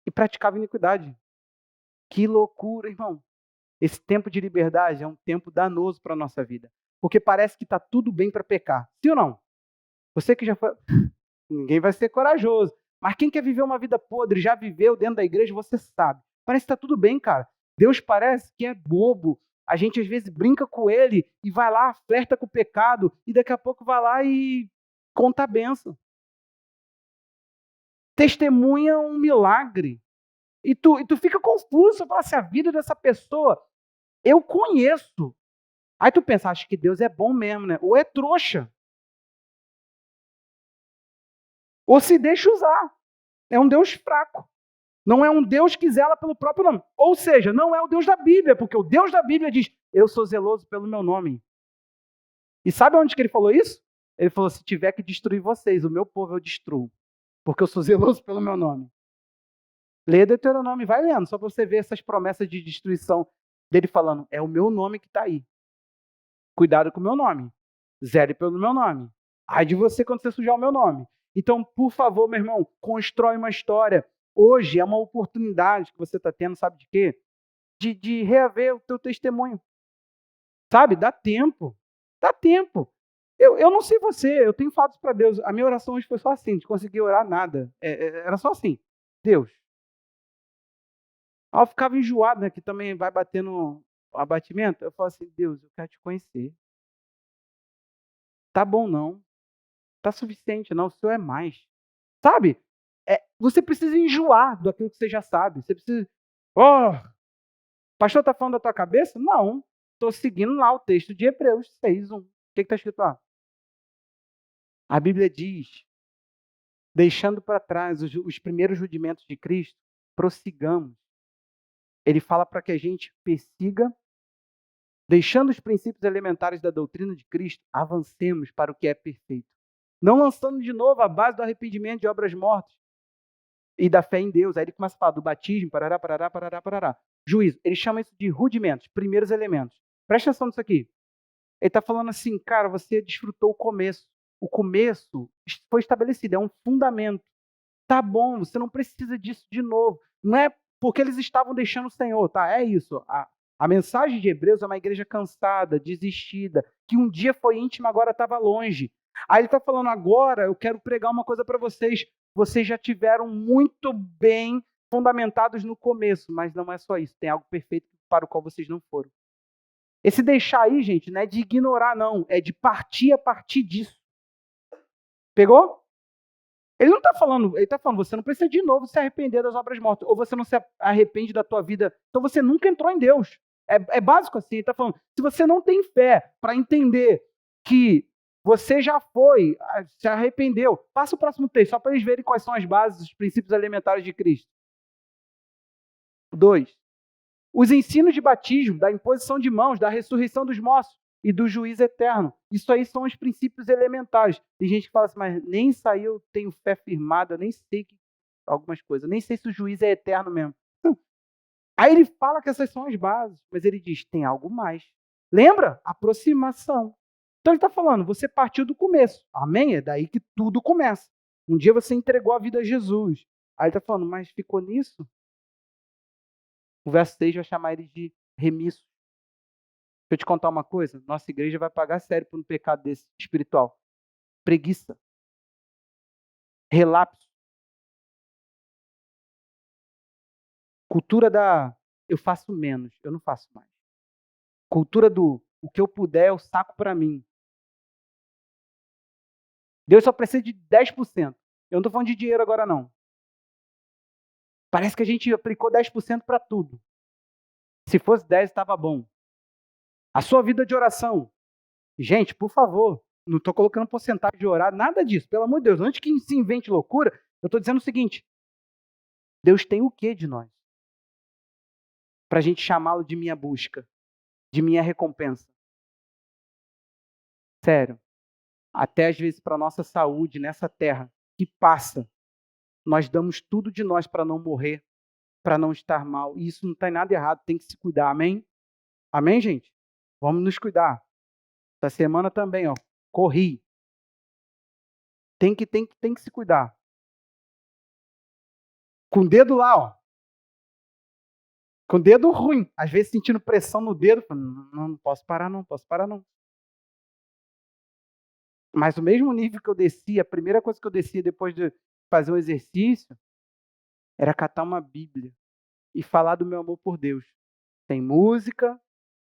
E praticava iniquidade. Que loucura, irmão. Esse tempo de liberdade é um tempo danoso para a nossa vida. Porque parece que está tudo bem para pecar. Sim ou não? Você que já foi... Ninguém vai ser corajoso. Mas quem quer viver uma vida podre, já viveu dentro da igreja, você sabe. Parece que está tudo bem, cara. Deus parece que é bobo. A gente às vezes brinca com ele e vai lá, flerta com o pecado e daqui a pouco vai lá e conta a bênção. Testemunha um milagre. E tu fica confuso, você fala assim: a vida dessa pessoa eu conheço. Aí tu pensa: acho que Deus é bom mesmo, né? Ou é trouxa. Ou se deixa usar. É um Deus fraco. Não é um Deus que zela pelo próprio nome. Ou seja, não é o Deus da Bíblia, porque o Deus da Bíblia diz: eu sou zeloso pelo meu nome. E sabe onde que ele falou isso? Ele falou: se tiver que destruir vocês, o meu povo eu destruo, porque eu sou zeloso pelo meu nome. Lê Deuteronômio, vai lendo, só para você ver essas promessas de destruição dele falando: é o meu nome que está aí. Cuidado com o meu nome. Zere pelo meu nome. Ai de você quando você sujar o meu nome. Então, por favor, meu irmão, constrói uma história. Hoje é uma oportunidade que você está tendo, sabe de quê? De reaver o teu testemunho. Sabe? Dá tempo. Dá tempo. Eu não sei você, eu tenho falado para Deus. A minha oração hoje foi só assim, de conseguir orar nada. Era só assim. Deus. Aí eu ficava enjoado, né? Que também vai batendo o abatimento. Eu falo assim: Deus, eu quero te conhecer. Tá bom, não. Tá suficiente, não. O Senhor é mais. Sabe? Você precisa enjoar daquilo que você já sabe. Você precisa. Oh, pastor, está falando da tua cabeça? Não. Estou seguindo lá o texto de Hebreus 6:1. O que está escrito lá? A Bíblia diz, deixando para trás os primeiros rudimentos de Cristo, prossigamos. Ele fala para que a gente persiga, deixando os princípios elementares da doutrina de Cristo, avancemos para o que é perfeito. Não lançando de novo a base do arrependimento de obras mortas e da fé em Deus. Aí ele começa a falar do batismo, parará, parará, parará, parará. Juízo. Ele chama isso de rudimentos, primeiros elementos. Presta atenção nisso aqui. Ele está falando assim, cara, você desfrutou o começo. O começo foi estabelecido, é um fundamento. Tá bom, você não precisa disso de novo. Não é porque eles estavam deixando o Senhor, tá? É isso. A mensagem de Hebreus é uma igreja cansada, desistida, que um dia foi íntima, agora estava longe. Aí ele está falando, agora eu quero pregar uma coisa para vocês. Vocês já tiveram muito bem fundamentados no começo, mas não é só isso. Tem algo perfeito para o qual vocês não foram. Esse deixar aí, gente, não é de ignorar, não. É de partir a partir disso. Pegou? Ele não está falando, ele está falando, você não precisa de novo se arrepender das obras mortas, ou você não se arrepende da tua vida, então você nunca entrou em Deus. É básico assim, ele está falando, se você não tem fé para entender que você já foi, se arrependeu, passa o próximo texto, só para eles verem quais são as bases, os princípios elementares de Cristo. 2. Os ensinos de batismo, da imposição de mãos, da ressurreição dos mortos e do juízo eterno. Isso aí são os princípios elementares. Tem gente que fala assim, mas nem isso aí eu tenho fé firmada, eu nem sei algumas coisas, eu nem sei se o juízo é eterno mesmo. Aí ele fala que essas são as bases, mas ele diz, tem algo mais. Lembra? Aproximação. Então ele está falando, você partiu do começo. Amém? É daí que tudo começa. Um dia você entregou a vida a Jesus. Aí ele está falando, mas ficou nisso? O verso 6 vai chamar ele de remisso. Deixa eu te contar uma coisa. Nossa igreja vai pagar sério por um pecado desse espiritual. Preguiça. Relapso. Cultura da eu faço menos, eu não faço mais. Cultura do o que eu puder eu saco para mim. Deus só precisa de 10%. Eu não estou falando de dinheiro agora não. Parece que a gente aplicou 10% para tudo. Se fosse 10 estava bom. A sua vida de oração. Gente, por favor, não estou colocando porcentagem de orar, nada disso. Pelo amor de Deus, antes que se invente loucura, eu estou dizendo o seguinte. Deus tem o que de nós? Para a gente chamá-lo de minha busca, de minha recompensa. Sério. Até às vezes para a nossa saúde nessa terra que passa, nós damos tudo de nós para não morrer, para não estar mal. E isso não tem nada errado, tem que se cuidar. Amém? Amém, gente? Vamos nos cuidar. Essa semana também, ó, corri. Tem que se cuidar. Com o dedo lá, ó. Com o dedo ruim. Às vezes sentindo pressão no dedo. Não posso parar não, posso parar não. Mas o mesmo nível que eu descia, a primeira coisa que eu descia depois de fazer um exercício, era catar uma Bíblia e falar do meu amor por Deus. Sem música,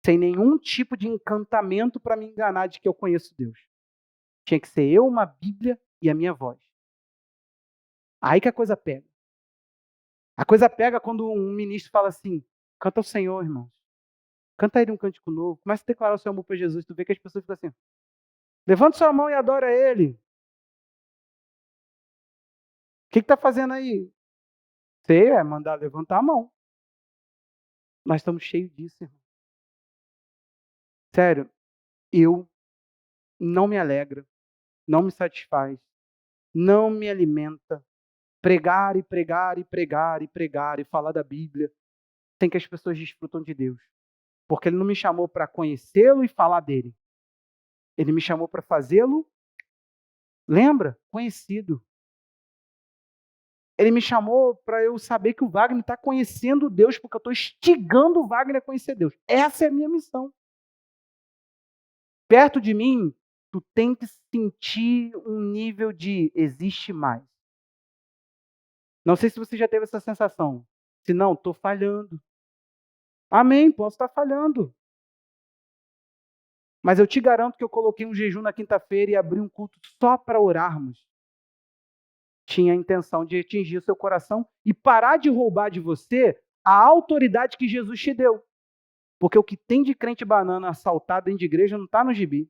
sem nenhum tipo de encantamento para me enganar de que eu conheço Deus. Tinha que ser eu, uma Bíblia e a minha voz. Aí que a coisa pega. A coisa pega quando um ministro fala assim, canta ao Senhor, irmãos. Canta ele um cântico novo. Começa a declarar o seu amor por Jesus. Tu vê que as pessoas ficam assim, levanta sua mão e adora ele. O que está fazendo aí? Sei, é mandar levantar a mão. Nós estamos cheios disso, irmão. Sério, eu não me alegra, não me satisfaz, não me alimenta. Pregar e pregar e pregar e pregar e falar da Bíblia sem que as pessoas desfrutam de Deus. Porque Ele não me chamou para conhecê-lo e falar dele. Ele me chamou para fazê-lo, lembra? Conhecido. Ele me chamou para eu saber que o Wagner está conhecendo Deus, porque eu estou instigando o Wagner a conhecer Deus. Essa é a minha missão. Perto de mim, tu tem que sentir um nível de existe mais. Não sei se você já teve essa sensação. Se não, estou falhando. Amém, posso estar falhando. Mas eu te garanto que eu coloquei um jejum na quinta-feira e abri um culto só para orarmos. Tinha a intenção de atingir o seu coração e parar de roubar de você a autoridade que Jesus te deu. Porque o que tem de crente banana assaltado dentro de igreja não está no gibi.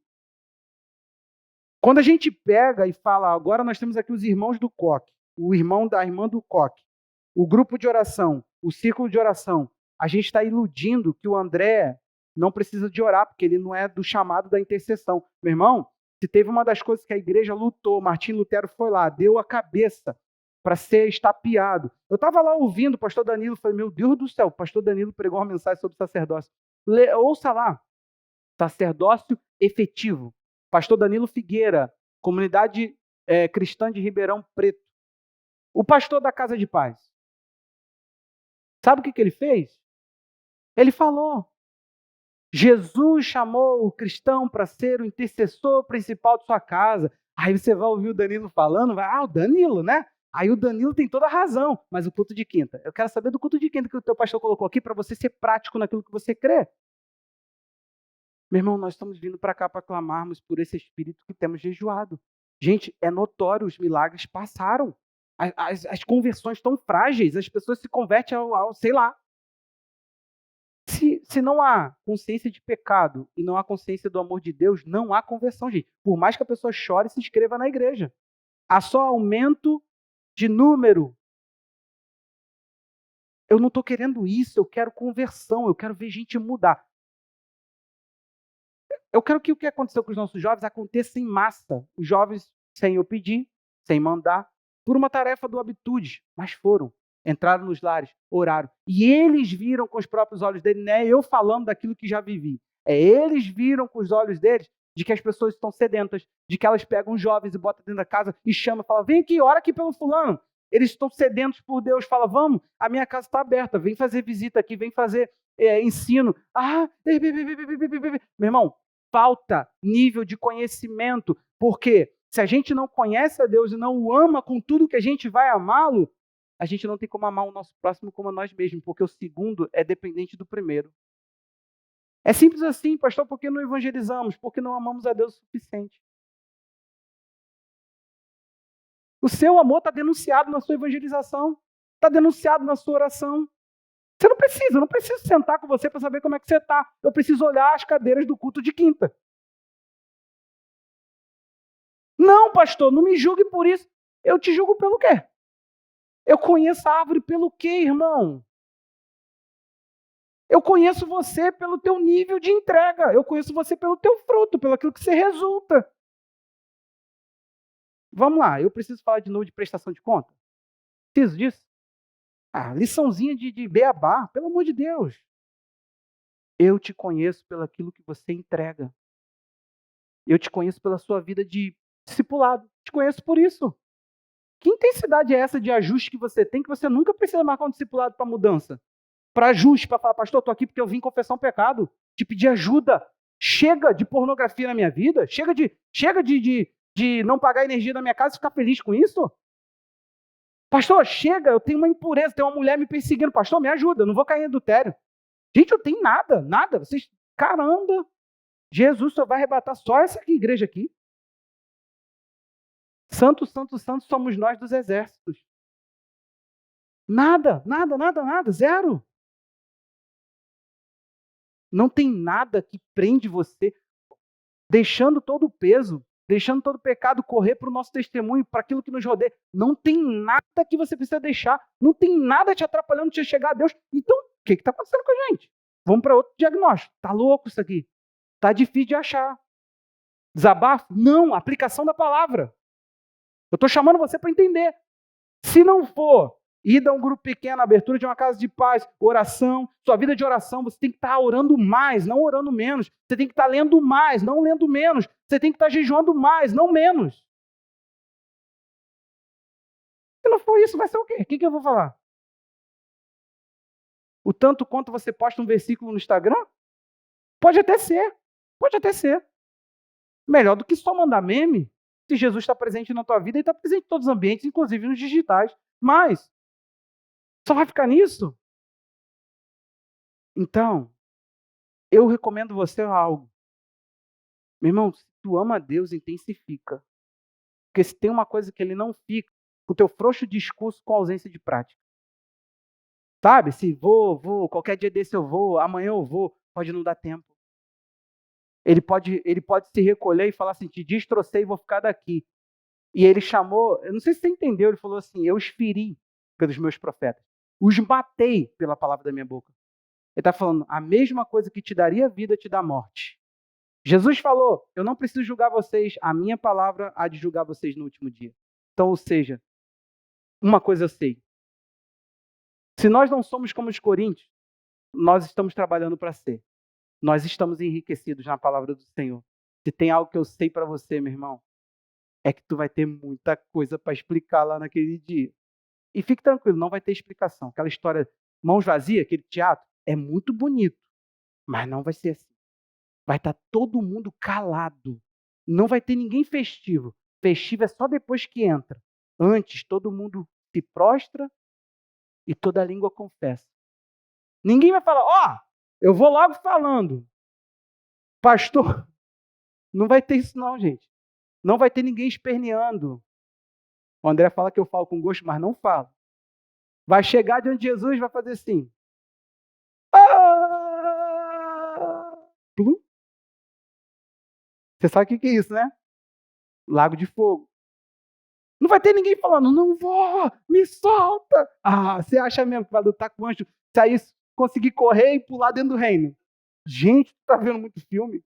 Quando a gente pega e fala, agora nós temos aqui os irmãos do coque, o irmão da irmã do coque, o grupo de oração, o círculo de oração, a gente está iludindo que o André não precisa de orar, porque ele não é do chamado da intercessão. Meu irmão, se teve uma das coisas que a igreja lutou, Martim Lutero foi lá, deu a cabeça para ser estapeado. Eu estava lá ouvindo o pastor Danilo, falei, meu Deus do céu, o pastor Danilo pregou uma mensagem sobre sacerdócio. Ouça lá, sacerdócio efetivo. Pastor Danilo Figueira, comunidade cristã de Ribeirão Preto. O pastor da Casa de Paz. Sabe o que ele fez? Ele falou, Jesus chamou o cristão para ser o intercessor principal de sua casa. Aí você vai ouvir o Danilo falando, o Danilo, né? Aí o Danilo tem toda a razão, mas o culto de quinta. Eu quero saber do culto de quinta que o teu pastor colocou aqui para você ser prático naquilo que você crê. Meu irmão, nós estamos vindo para cá para clamarmos por esse espírito que temos jejuado. Gente, é notório, os milagres passaram. As conversões estão frágeis, as pessoas se convertem ao sei lá. Se não há consciência de pecado e não há consciência do amor de Deus, não há conversão, gente. Por mais que a pessoa chore e se inscreva na igreja. Há só aumento de número. Eu não estou querendo isso, eu quero conversão, eu quero ver gente mudar. Eu quero que o que aconteceu com os nossos jovens aconteça em massa. Os jovens, sem eu pedir, sem mandar, por uma tarefa do Habitude, mas foram. Entraram nos lares, oraram. E eles viram com os próprios olhos deles, não é eu falando daquilo que já vivi. É eles viram com os olhos deles de que as pessoas estão sedentas, de que elas pegam jovens e botam dentro da casa e chamam, falam, vem aqui, ora aqui pelo fulano. Eles estão sedentos por Deus, fala, vamos, a minha casa está aberta, vem fazer visita aqui, vem fazer ensino. Meu irmão, falta nível de conhecimento, porque se a gente não conhece a Deus e não o ama com tudo que a gente vai amá-lo, a gente não tem como amar o nosso próximo como a nós mesmos, porque o segundo é dependente do primeiro. É simples assim, pastor, por que não evangelizamos? Porque não amamos a Deus o suficiente. O seu amor está denunciado na sua evangelização, está denunciado na sua oração. Você não precisa sentar com você para saber como é que você está. Eu preciso olhar as cadeiras do culto de quinta. Não, pastor, não me julgue por isso. Eu te julgo pelo quê? Eu conheço a árvore pelo quê, irmão? Eu conheço você pelo teu nível de entrega. Eu conheço você pelo teu fruto, pelo aquilo que você resulta. Vamos lá, eu preciso falar de novo de prestação de conta? Preciso disso? Liçãozinha de beabá, pelo amor de Deus. Eu te conheço pelo aquilo que você entrega. Eu te conheço pela sua vida de discipulado. Te conheço por isso. Que intensidade é essa de ajuste que você tem que você nunca precisa marcar um discipulado para mudança? Para ajuste, para falar, pastor, estou aqui porque eu vim confessar um pecado, te pedir ajuda. Chega de pornografia na minha vida, chega de não pagar energia na minha casa e ficar feliz com isso. Pastor, chega, eu tenho uma impureza, tem uma mulher me perseguindo. Pastor, me ajuda, eu não vou cair em adultério. Gente, eu tenho nada. Vocês, caramba, Jesus só vai arrebatar só essa igreja aqui. Santo, santo, santo somos nós dos exércitos. Nada, zero. Não tem nada que prende você, deixando todo o peso, deixando todo o pecado correr para o nosso testemunho, para aquilo que nos rodeia. Não tem nada que você precisa deixar, não tem nada te atrapalhando de chegar a Deus. Então, o que está acontecendo com a gente? Vamos para outro diagnóstico. Está louco isso aqui. Está difícil de achar. Desabafo? Não, aplicação da palavra. Eu estou chamando você para entender. Se não for ida a um grupo pequeno, abertura de uma casa de paz, oração, sua vida de oração, você tem que estar orando mais, não orando menos. Você tem que estar lendo mais, não lendo menos. Você tem que estar jejuando mais, não menos. Se não for isso, vai ser o quê? O que eu vou falar? O tanto quanto você posta um versículo no Instagram? Pode até ser. Melhor do que só mandar meme. Se Jesus está presente na tua vida, ele está presente em todos os ambientes, inclusive nos digitais. Mas, só vai ficar nisso? Então, eu recomendo você algo. Meu irmão, se tu ama a Deus, intensifica. Porque se tem uma coisa que ele não fica, o teu frouxo discurso com ausência de prática. Sabe? Se vou, qualquer dia desse eu vou, amanhã eu vou, pode não dar tempo. Ele pode se recolher e falar assim: te destrocei, vou ficar daqui. E ele chamou, eu não sei se você entendeu, ele falou assim: eu os feri pelos meus profetas, os matei pela palavra da minha boca. Ele está falando: a mesma coisa que te daria vida te dá morte. Jesus falou: eu não preciso julgar vocês, a minha palavra há de julgar vocês no último dia. Então, ou seja, uma coisa eu sei: se nós não somos como os coríntios, nós estamos trabalhando para ser. Nós estamos enriquecidos na palavra do Senhor. Se tem algo que eu sei para você, meu irmão, é que tu vai ter muita coisa para explicar lá naquele dia. E fique tranquilo, não vai ter explicação. Aquela história mãos vazias, aquele teatro, é muito bonito, mas não vai ser assim. Vai estar todo mundo calado. Não vai ter ninguém festivo. Festivo é só depois que entra. Antes, todo mundo se prostra e toda língua confessa. Ninguém vai falar: ó, eu vou logo falando. Pastor, não vai ter isso não, gente. Não vai ter ninguém esperneando. O André fala que eu falo com gosto, mas não falo. Vai chegar diante de Jesus e vai fazer assim. Ah! Você sabe o que é isso, né? Lago de fogo. Não vai ter ninguém falando: não vou, me solta. Ah, você acha mesmo que vai lutar com o anjo, sair, conseguir correr e pular dentro do reino? Gente, tu tá vendo muito filme?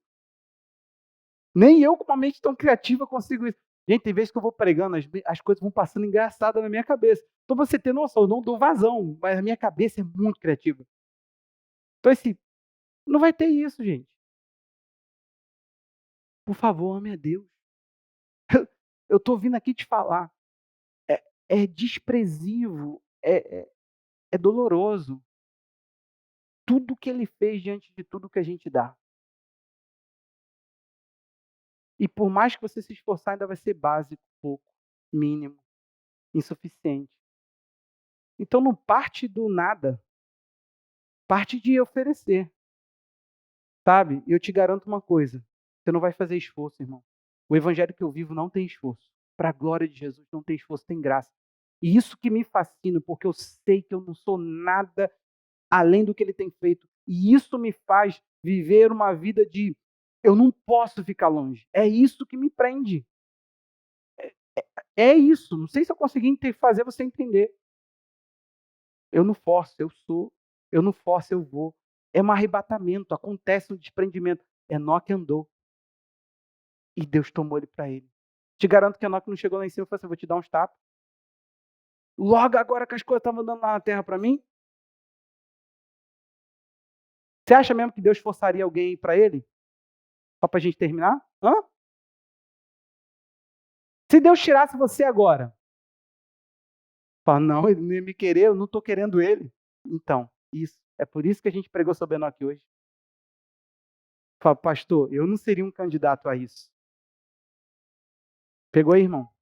Nem eu, com uma mente tão criativa, consigo isso. Gente, tem vezes que eu vou pregando, as coisas vão passando engraçadas na minha cabeça. Então você ter noção, eu não dou vazão, mas a minha cabeça é muito criativa. Então, assim, não vai ter isso, gente. Por favor, ame a Deus. Eu estou vindo aqui te falar. É desprezível, é doloroso. Tudo que ele fez diante de tudo que a gente dá. E por mais que você se esforçar, ainda vai ser básico, pouco, mínimo, insuficiente. Então não parte do nada, parte de oferecer, sabe? E eu te garanto uma coisa: você não vai fazer esforço, irmão. O evangelho que eu vivo não tem esforço. Para a glória de Jesus não tem esforço, tem graça. E isso que me fascina, porque eu sei que eu não sou nada além do que ele tem feito. E isso me faz viver uma vida de eu não posso ficar longe. É isso que me prende. É isso. Não sei se eu consegui fazer você entender. Eu não forço, eu sou. Eu não forço, eu vou. É um arrebatamento, acontece um desprendimento. Enoque andou. E Deus tomou ele para ele. Te garanto que Enoque não chegou lá em cima e falou assim: vou te dar uns tapas. Logo agora que as coisas estavam dando lá na terra para mim. Você acha mesmo que Deus forçaria alguém para ele? Só para a gente terminar? Hã? Se Deus tirasse você agora, fala: não, ele não ia me querer, eu não estou querendo ele. Então, isso. É por isso que a gente pregou sobre Enoque hoje. Fala: pastor, eu não seria um candidato a isso. Pegou aí, irmão?